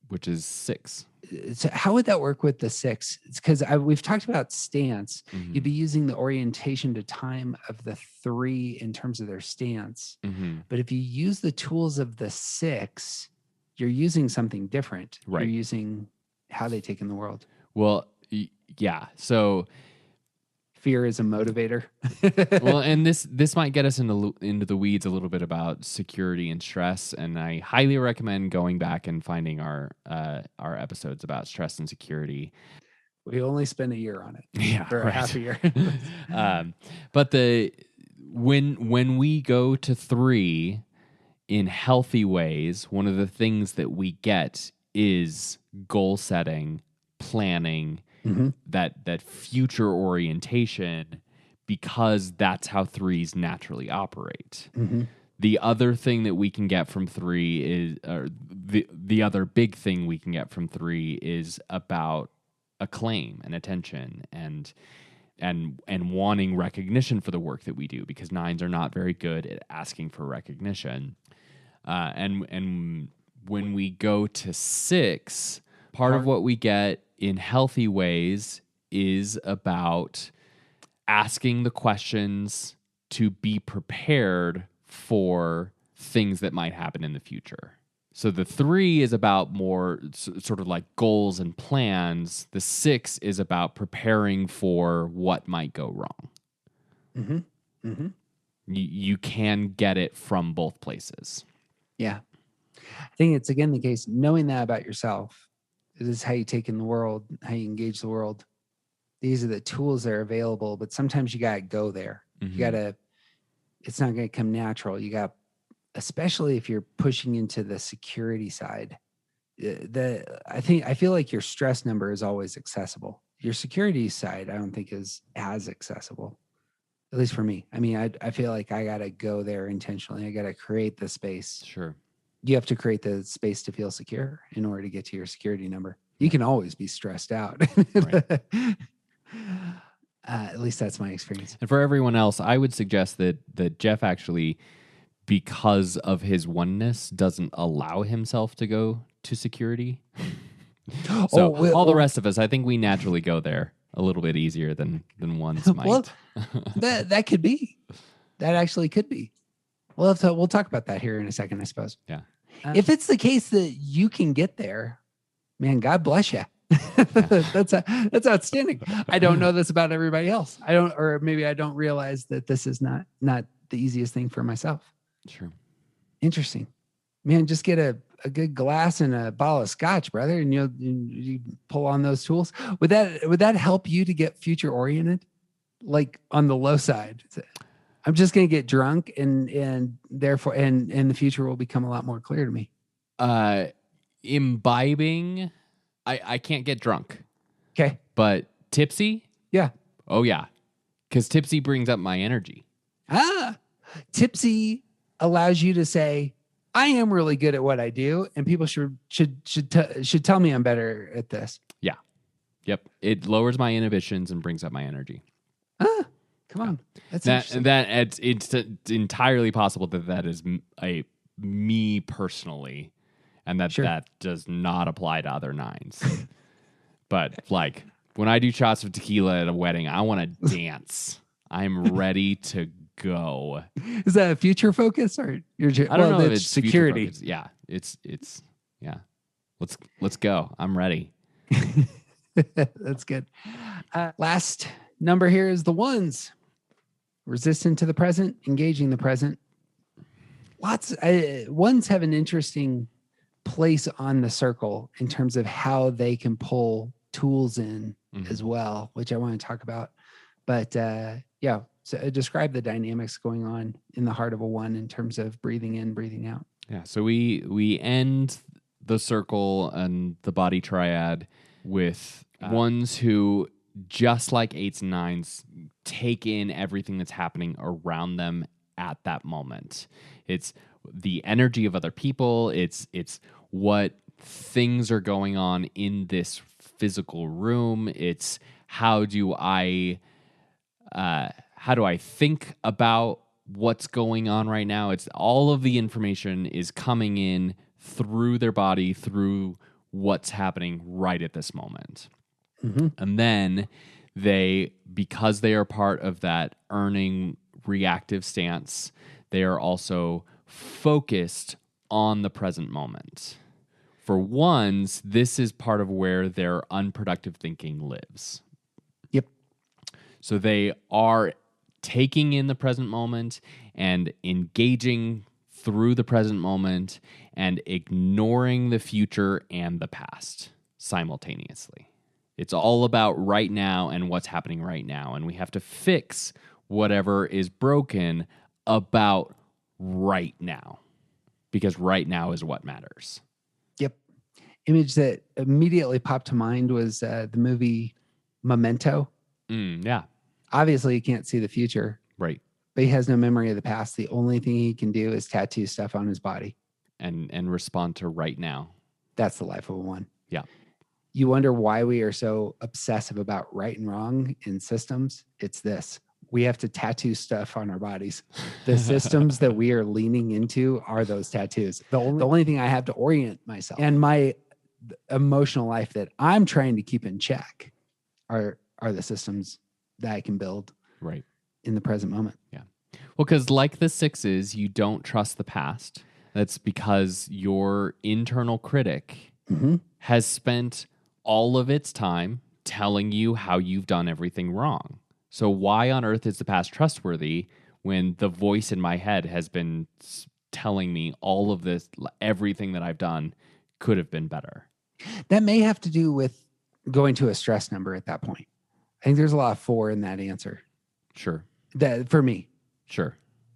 which is 6. So how would that work with the 6? It's because we've talked about stance. Mm-hmm. You'd be using the orientation to time of the 3 in terms of their stance. Mm-hmm. But if you use the tools of the 6, you're using something different. Right. You're using how they take in the world. Well, yeah. So fear is a motivator. Well, and this might get us into the weeds a little bit about security and stress, and I highly recommend going back and finding our episodes about stress and security. We only spent a year on it. Yeah, for right. half a year. But when we go to 3 in healthy ways, one of the things that we get is goal setting, planning, mm-hmm. that future orientation, because that's how 3s naturally operate. Mm-hmm. The other thing that we can get from 3 is, or the other big thing we can get from 3 is about acclaim and attention and wanting recognition for the work that we do, because 9s are not very good at asking for recognition. And when we go to 6, part of what we get in healthy ways is about asking the questions to be prepared for things that might happen in the future. So the 3 is about more sort of like goals and plans. The 6 is about preparing for what might go wrong. Mm-hmm. Mm-hmm. You can get it from both places. Yeah. I think it's, again, the case, knowing that about yourself. This is how you take in the world, how you engage the world. These are the tools that are available, but sometimes you got to go there. Mm-hmm. You got to, it's not going to come natural. You got, especially if you're pushing into the security side. I feel like your stress number is always accessible. Your security side, I don't think is as accessible, at least for me. I mean, I feel like I got to go there intentionally. I got to create the space. Sure. You have to create the space to feel secure in order to get to your security number. You can always be stressed out. Right. At least that's my experience. And for everyone else, I would suggest that Jeff actually, because of his oneness, doesn't allow himself to go to security. So all the rest of us, I think we naturally go there a little bit easier than ones might. Well, that could be. That actually could be. We'll talk about that here in a second, I suppose. Yeah. If it's the case that you can get there, man, God bless you. That's outstanding. I don't know this about everybody else. Or maybe I don't realize that this is not the easiest thing for myself. Sure. Interesting, man. Just get a good glass and a bottle of scotch, brother, and you pull on those tools. Would that help you to get future oriented? Like on the low side, I'm just going to get drunk, and therefore, and the future will become a lot more clear to me. Imbibing, I can't get drunk. Okay, but tipsy, yeah, oh yeah, because tipsy brings up my energy. Tipsy allows you to say, I am really good at what I do, and people should tell me I'm better at this. Yeah. Yep. It lowers my inhibitions and brings up my energy. Come on. That's it's entirely possible that is a me personally, and that does not apply to other nines. But like when I do shots of tequila at a wedding, I want to dance. I'm ready to go. Is that a future focus or I don't know if it's security? Yeah, it's yeah. Let's go. I'm ready. That's good. Last number here is the ones. Resistant to the present, engaging the present. Ones have an interesting place on the circle in terms of how they can pull tools in as well, which I want to talk about. But yeah, so describe the dynamics going on in the heart of a one in terms of breathing in, breathing out. Yeah. So we end the circle and the body triad with ones who, just like eights and nines, take in everything that's happening around them at that moment. It's the energy of other people. It's what things are going on in this physical room. It's how do I think about what's going on right now? It's all of the information is coming in through their body, through what's happening right at this moment. Mm-hmm. And then because they are part of that earning reactive stance, they are also focused on the present moment. For ones, this is part of where their unproductive thinking lives. Yep. So they are taking in the present moment and engaging through the present moment and ignoring the future and the past simultaneously. It's all about right now and what's happening right now. And we have to fix whatever is broken about right now, because right now is what matters. Yep. Image that immediately popped to mind was the movie Memento. Yeah. Obviously, he can't see the future. Right. But he has no memory of the past. The only thing he can do is tattoo stuff on his body. And respond to right now. That's the life of a one. Yeah. You wonder why we are so obsessive about right and wrong in systems. It's this. We have to tattoo stuff on our bodies. The systems that we are leaning into are those tattoos. The only thing I have to orient myself and my emotional life that I'm trying to keep in check are the systems that I can build right in the present moment. Yeah. Well, because like the sixes, you don't trust the past. That's because your internal critic has spent all of its time telling you how you've done everything wrong. So why on earth is the past trustworthy when the voice in my head has been telling me all of this, everything that I've done could have been better? That may have to do with going to a stress number at that point. I think there's a lot of 4 in that answer. Sure. That for me. Sure.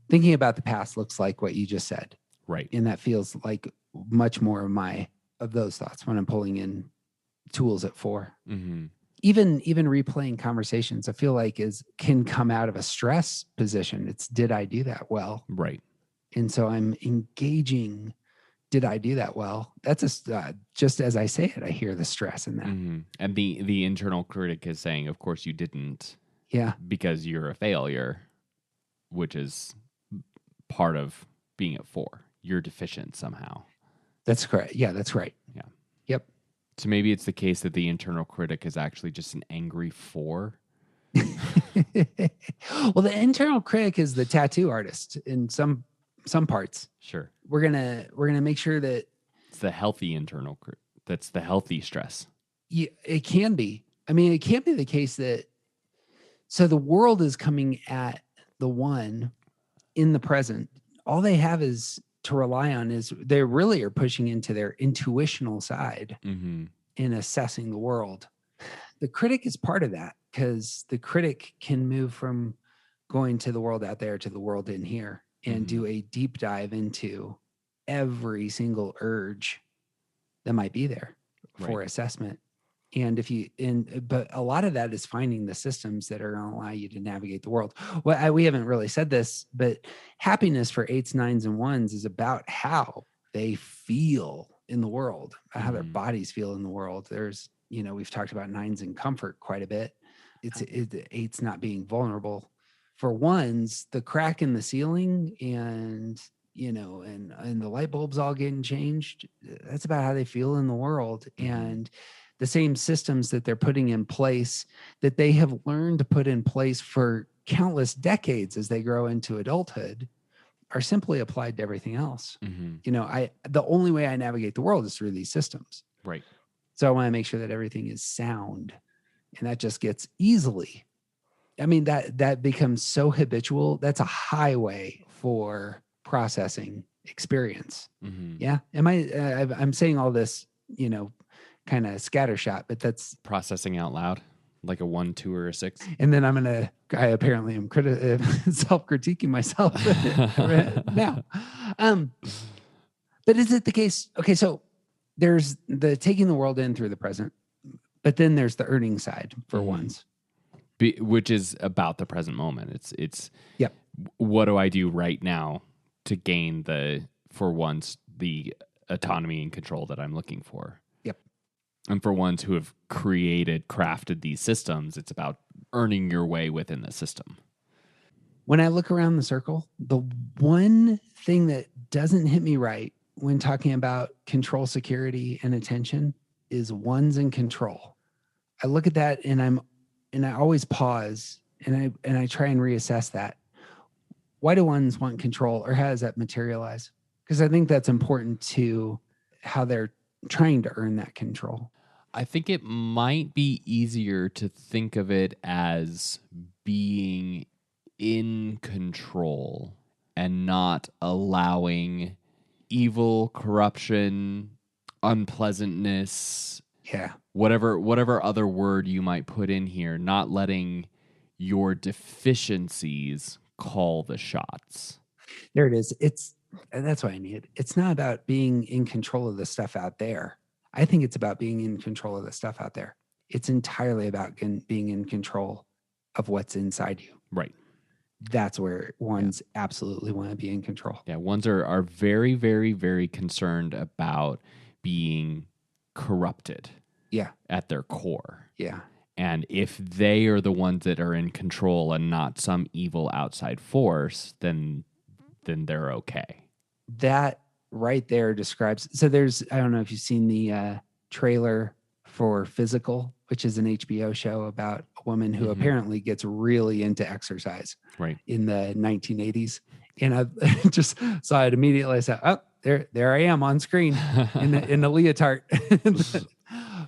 Thinking about the past looks like what you just said. Right. And that feels like much more of those thoughts when I'm pulling in tools at 4. Mm-hmm. Even replaying conversations, I feel like can come out of a stress position. It's, did I do that well? Right. And so I'm engaging. Did I do that well? That's just as I say it, I hear the stress in that. Mm-hmm. And the internal critic is saying, of course you didn't. Yeah. Because you're a failure, which is part of being at 4. You're deficient somehow. That's correct. Yeah, that's right. Yeah. Yep. So maybe it's the case that the internal critic is actually just an angry 4. Well, the internal critic is the tattoo artist in some some parts. Sure. We're gonna make sure that It's the healthy internal. That's the healthy stress. it can be. I mean, it can't be the case that so the world is coming at the one in the present. All they have is to rely on is they really are pushing into their intuitional side Mm-hmm. in assessing the world. The critic is part of that because the critic can move from going to the world out there to the world in here and do a deep dive into every single urge that might be there for assessment. And but a lot of that is finding the systems that are going to allow you to navigate the world. Well, we haven't really said this, but happiness for 8s, 9s, and 1s is about how they feel in the world, how their bodies feel in the world. There's, we've talked about 9s and comfort quite a bit. It's 8s not being vulnerable. For 1s, the crack in the ceiling and the light bulbs all getting changed, that's about how they feel in the world. And the same systems that they're putting in place that they have learned to put in place for countless decades as they grow into adulthood are simply applied to everything else. The only way I navigate the world is through these systems. Right. So I want to make sure that everything is sound, and that just gets easily. I mean, that becomes so habitual. That's a highway for processing experience. Yeah. I'm saying all this, kind of scattershot, but that's processing out loud, like a 1, 2, or a 6. And then I apparently am self-critiquing myself now. But is it the case? Okay. So there's the taking the world in through the present, but then there's the earning side for 1s. Which is about the present moment. It's yep. What do I do right now to gain for 1s, the autonomy and control that I'm looking for? Yep. And for 1s who have crafted these systems, it's about earning your way within the system. When I look around the circle, the one thing that doesn't hit me right when talking about control, security, and attention is 1s in control. I look at that and I always pause and I try and reassess that. Why do 1s want control, or how does that materialize? Because I think that's important to how they're trying to earn that control. I think it might be easier to think of it as being in control and not allowing evil, corruption, unpleasantness, whatever other word you might put in here, not letting your deficiencies call the shots. There it is. That's what I need. It's not about being in control of the stuff out there. I think it's about being in control of the stuff out there. It's entirely about being in control of what's inside you. Right. That's where 1s absolutely want to be in control. Yeah, 1s are very, very, very concerned about being corrupted. Yeah. At their core. Yeah. And if they are the ones that are in control and not some evil outside force, then they're okay. That right there describes. So I don't know if you've seen the trailer for Physical, which is an HBO show about a woman who apparently gets really into exercise in the 1980s. And I just saw it immediately. I said, oh, there I am on screen in the leotard.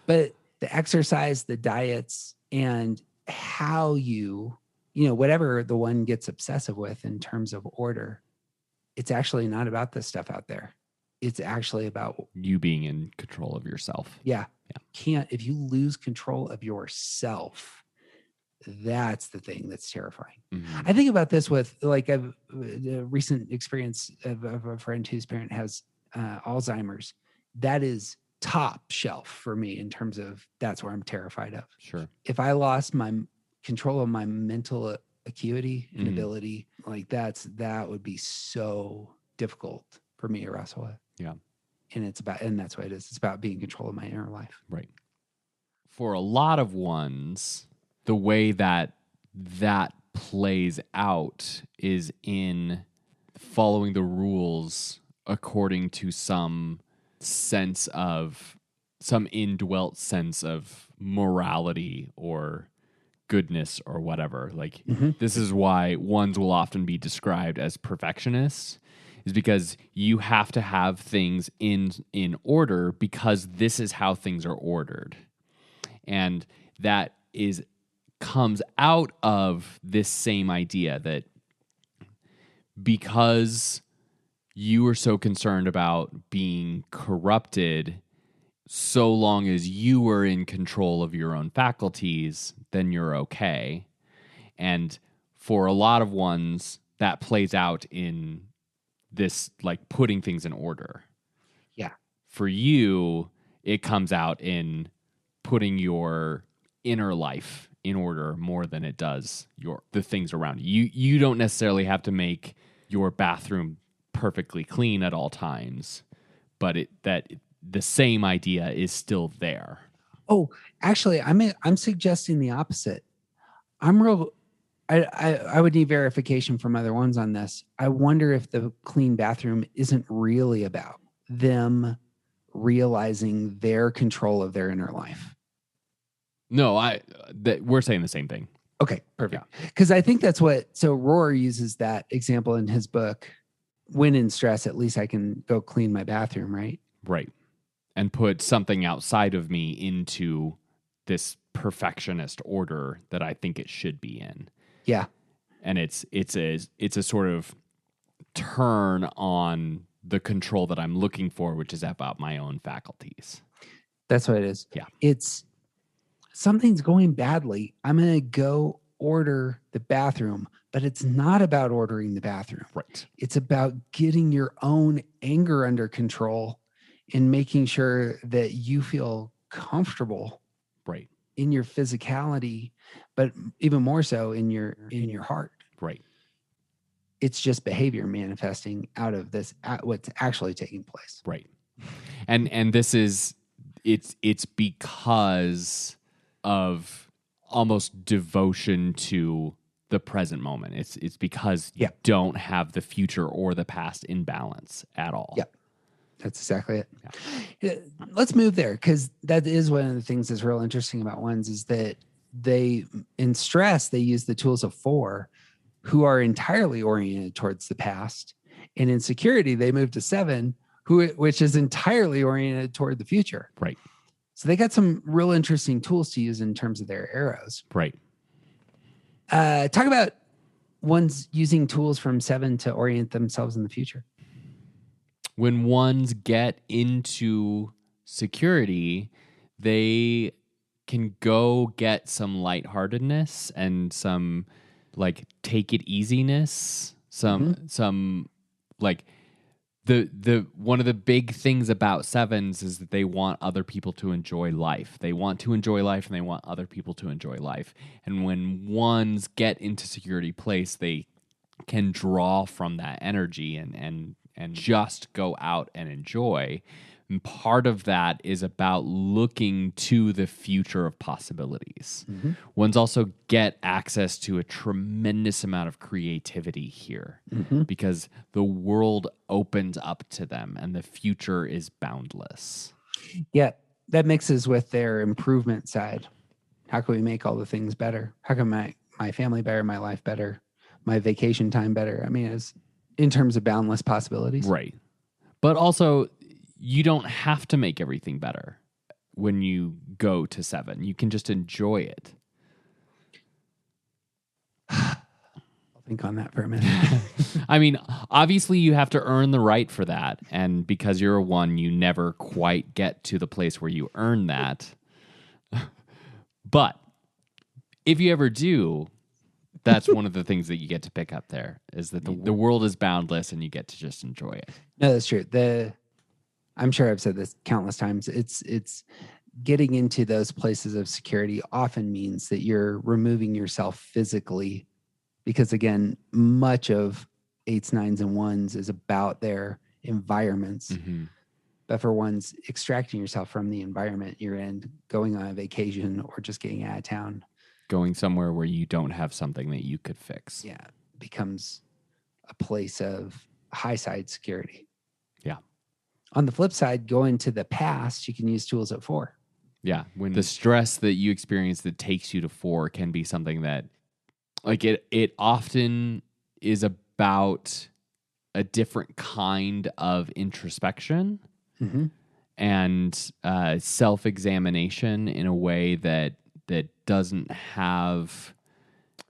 But the exercise, the diets, and how whatever the one gets obsessive with in terms of order, it's actually not about the stuff out there. It's actually about you being in control of yourself. Yeah. If you lose control of yourself, that's the thing that's terrifying. I think about this with a recent experience of a friend whose parent has Alzheimer's. That is top shelf for me in terms of that's where I'm terrified of. Sure. If I lost my control of my mental acuity and ability, that would be so difficult for me to wrestle with. Yeah. And that's what it is. It's about being in control of my inner life. Right. For a lot of 1s, the way that plays out is in following the rules according to some indwelt sense of morality or goodness or whatever. This is why 1s will often be described as perfectionists, is because you have to have things in order because this is how things are ordered. And that comes out of this same idea that because you are so concerned about being corrupted, so long as you are in control of your own faculties, then you're okay. And for a lot of ones, that plays out in this, like, putting things in order. Yeah. For you, it comes out in putting your inner life in order more than it does the things around you. You don't necessarily have to make your bathroom perfectly clean at all times, but the same idea is still there. Oh, actually, I'm suggesting the opposite. I would need verification from other ones on this. I wonder if the clean bathroom isn't really about them realizing their control of their inner life. No, we're saying the same thing. Okay, perfect. Because I think that's so Rohr uses that example in his book. When in stress, at least I can go clean my bathroom, right? Right. And put something outside of me into this perfectionist order that I think it should be in. Yeah. And it's a sort of turn on the control that I'm looking for, which is about my own faculties. That's what it is. Yeah. It's something's going badly. I'm going to go order the bathroom, but it's not about ordering the bathroom. Right. It's about getting your own anger under control and making sure that you feel comfortable. Right. In your physicality, but even more so in your heart. Right. It's just behavior manifesting out of this, what's actually taking place. Right. And this is, it's because of almost devotion to the present moment. It's because you don't have the future or the past in balance at all. Yep. That's exactly it. Yeah. Let's move there, because that is one of the things that's real interesting about ones is that in stress, they use the tools of 4 who are entirely oriented towards the past. And in security, they move to 7, which is entirely oriented toward the future. Right. So they got some real interesting tools to use in terms of their arrows. Right. Talk about ones using tools from 7 to orient themselves in the future. When ones get into security, they can go get some lightheartedness and some, like, take it easiness, some like the one of the big things about 7s is that they want other people to enjoy life. They want to enjoy life and they want other people to enjoy life. And when ones get into security place, they can draw from that energy and just go out and enjoy. And part of that is about looking to the future of possibilities. Mm-hmm. Ones also get access to a tremendous amount of creativity here because the world opens up to them and the future is boundless. Yeah, that mixes with their improvement side. How can we make all the things better? How can my family better, my life better, my vacation time better? I mean, it's in terms of boundless possibilities. Right. But also, you don't have to make everything better when you go to 7. You can just enjoy it. I'll think on that for a minute. I mean, obviously you have to earn the right for that. And because you're a 1, you never quite get to the place where you earn that. But if you ever do, that's one of the things that you get to pick up there, is that the world is boundless and you get to just enjoy it. No, that's true. I'm sure I've said this countless times. It's getting into those places of security often means that you're removing yourself physically, because again, much of 8s, 9s, and 1s is about their environments. Mm-hmm. But for ones, extracting yourself from the environment you're in, going on a vacation or just getting out of town. Going somewhere where you don't have something that you could fix. Yeah, becomes a place of high side security. Yeah. On the flip side, going to the past, you can use tools at 4. Yeah. When the stress that you experience that takes you to 4 can be something that, like, it often is about a different kind of introspection Mm-hmm. and self-examination in a way that doesn't have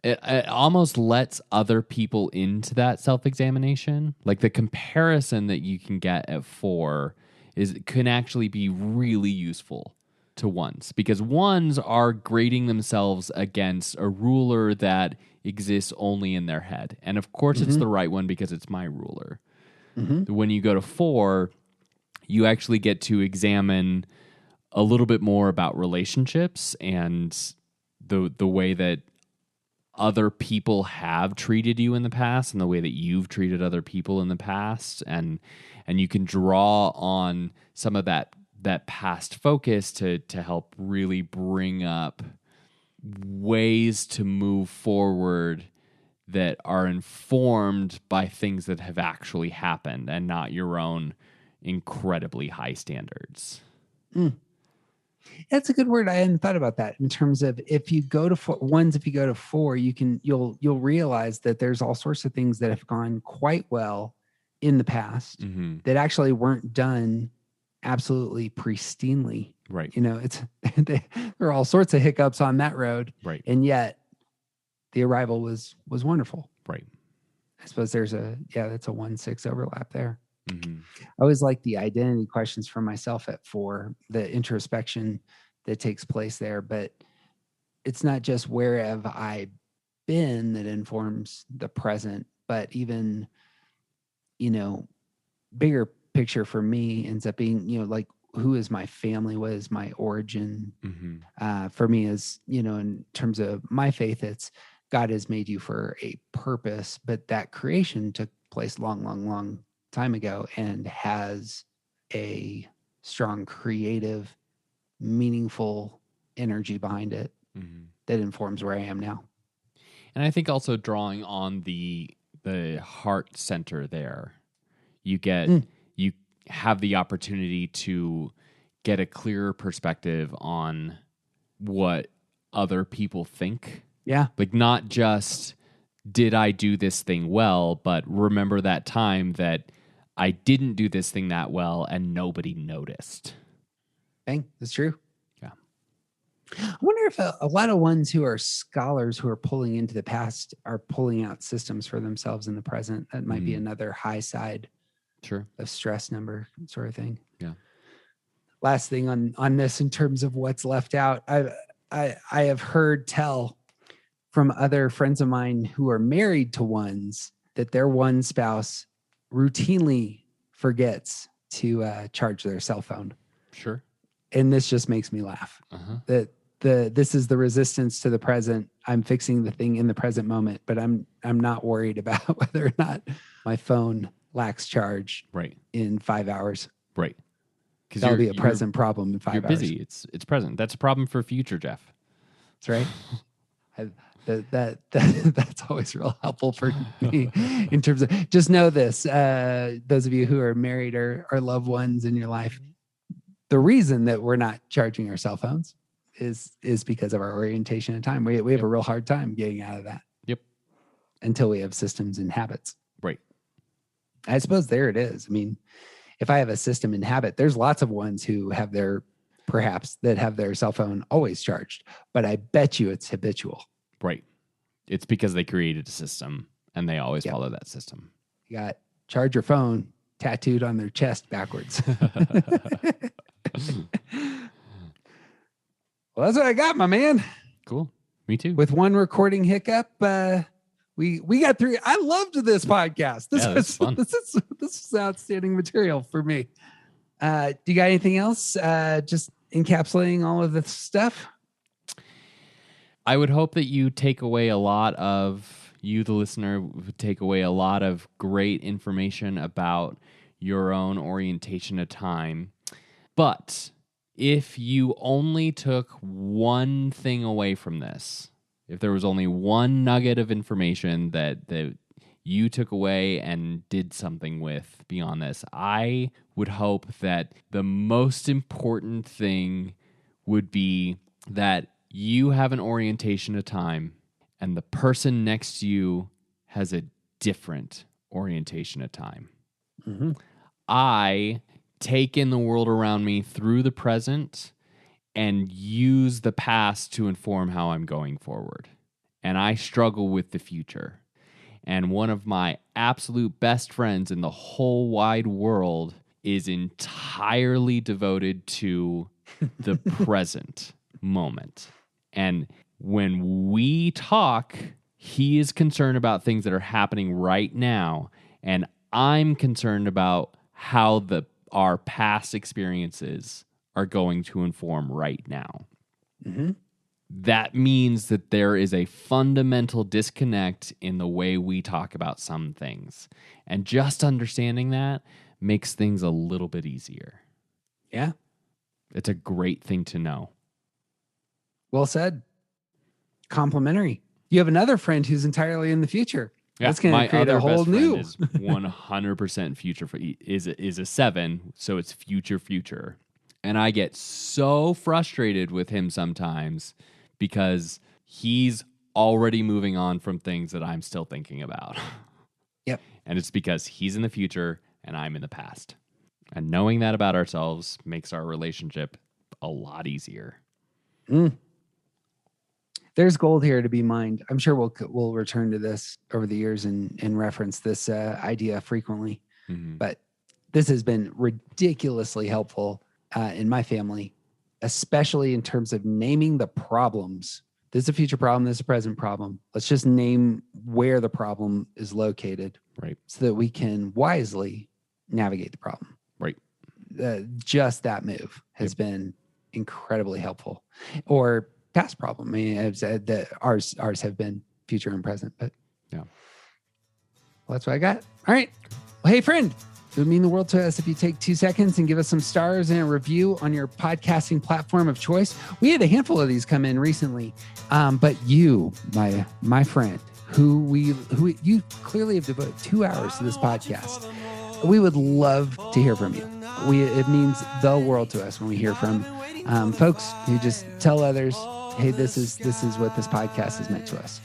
it almost lets other people into that self-examination. Like the comparison that you can get at 4 can actually be really useful to ones, because ones are grading themselves against a ruler that exists only in their head. And of course it's the right one because it's my ruler. When you go to 4, you actually get to examine a little bit more about relationships and the way that other people have treated you in the past and the way that you've treated other people in the past. And you can draw on some of that past focus to help really bring up ways to move forward that are informed by things that have actually happened and not your own incredibly high standards. That's a good word. I hadn't thought about that in terms of if you go to ones, if you go to 4, you'll realize that there's all sorts of things that have gone quite well in the past that actually weren't done absolutely pristinely. Right. There are all sorts of hiccups on that road. Right. And yet the arrival was wonderful. Right. I suppose that's a 1-6 overlap there. Mm-hmm. I always like the identity questions for myself at 4, the introspection that takes place there, but it's not just where have I been that informs the present, but even, bigger picture for me ends up being, like who is my family? What is my origin? For me is, in terms of my faith, it's God has made you for a purpose, but that creation took place long time ago and has a strong creative, meaningful energy behind it that informs where I am now. And I think also drawing on the heart center there, you have the opportunity to get a clearer perspective on what other people think. Yeah. Like not just did I do this thing well, but remember that time that I didn't do this thing that well and nobody noticed. Bang, that's true. Yeah. I wonder if a lot of ones who are scholars who are pulling into the past are pulling out systems for themselves in the present. That might be another high side of stress number sort of thing. Yeah. Last thing on this in terms of what's left out, I have heard tell from other friends of mine who are married to ones that their one spouse routinely forgets to charge their cell phone. Sure. And this just makes me laugh. That this is the resistance to the present. I'm fixing the thing in the present moment, but I'm not worried about whether or not my phone lacks charge in 5 hours. Right. That'll be a present problem in 5 hours. You're busy. It's present. That's a problem for future, Jeff. That's right. That's always real helpful for me in terms of just know this. Those of you who are married or loved ones in your life, the reason that we're not charging our cell phones is because of our orientation and time. We have a real hard time getting out of that. Yep. Until we have systems and habits. Right. I suppose there it is. I mean, if I have a system and habit, there's lots of ones who have their cell phone always charged, but I bet you it's habitual. Right. It's because they created a system and they always follow that system. You got charge your phone tattooed on their chest backwards. Well, that's what I got, my man. Cool. Me too. With one recording hiccup, we got through. I loved this podcast. This was fun. This is outstanding material for me. Do you got anything else? Just encapsulating all of this stuff. I would hope that you take away a lot of, you, the listener, would take away a lot of great information about your own orientation of time. But if you only took one thing away from this, if there was only one nugget of information that you took away and did something with beyond this, I would hope that the most important thing would be that you have an orientation of time and the person next to you has a different orientation of time. Mm-hmm. I take in the world around me through the present and use the past to inform how I'm going forward. And I struggle with the future. And one of my absolute best friends in the whole wide world is entirely devoted to the present moment. And when we talk, he is concerned about things that are happening right now. And I'm concerned about how our past experiences are going to inform right now. Mm-hmm. That means that there is a fundamental disconnect in the way we talk about some things. And just understanding that makes things a little bit easier. Yeah. It's a great thing to know. Well said. Complimentary. You have another friend who's entirely in the future. Yeah, That's going to create a whole new. Is 100% future. Is a 7, so it's future. And I get so frustrated with him sometimes because he's already moving on from things that I'm still thinking about. Yep. And it's because he's in the future and I'm in the past. And knowing that about ourselves makes our relationship a lot easier. There's gold here to be mined. I'm sure we'll return to this over the years and reference this idea frequently. Mm-hmm. But this has been ridiculously helpful in my family, especially in terms of naming the problems. This is a future problem. This is a present problem. Let's just name where the problem is located, right? So that we can wisely navigate the problem. Right. Just that move has been incredibly helpful. Or past problem. I mean, I've said that ours have been future and present, but yeah. Well, that's what I got. All right. Well, hey, friend, it would mean the world to us if you take 2 seconds and give us some stars and a review on your podcasting platform of choice. We had a handful of these come in recently, but you, my friend, who you clearly have devoted 2 hours to this podcast, we would love to hear from you. It means the world to us when we hear from folks who just tell others, hey, this is what this podcast has meant to us.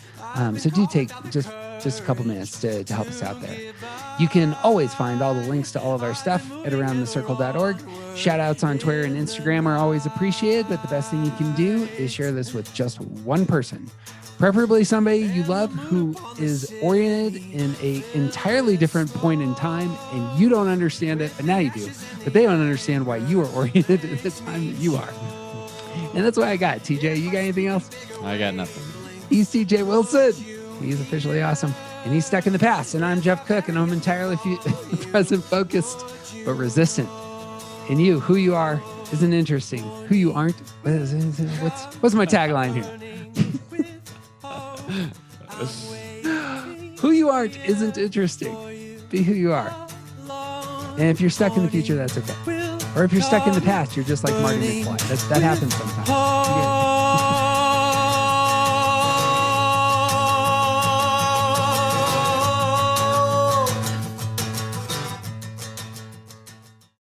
So do take just a couple minutes to help us out there. You can always find all the links to all of our stuff at aroundthecircle.org. Shout outs on Twitter and Instagram are always appreciated, but the best thing you can do is share this with just one person, preferably somebody you love who is oriented in an entirely different point in time, and you don't understand it, but now you do. But they don't understand why you are oriented at the time that you are. And that's what I got. TJ, you got anything else? I got nothing. He's TJ Wilson. He's officially awesome. And he's stuck in the past. And I'm Jeff Cook, and I'm entirely present focused, but resistant. And you, who you are, isn't interesting. Who you aren't, what's my tagline here? Who you aren't isn't interesting. Be who you are. And if you're stuck in the future, that's okay. Or if you're stuck in the past, you're just like Marty McFly. That happens sometimes.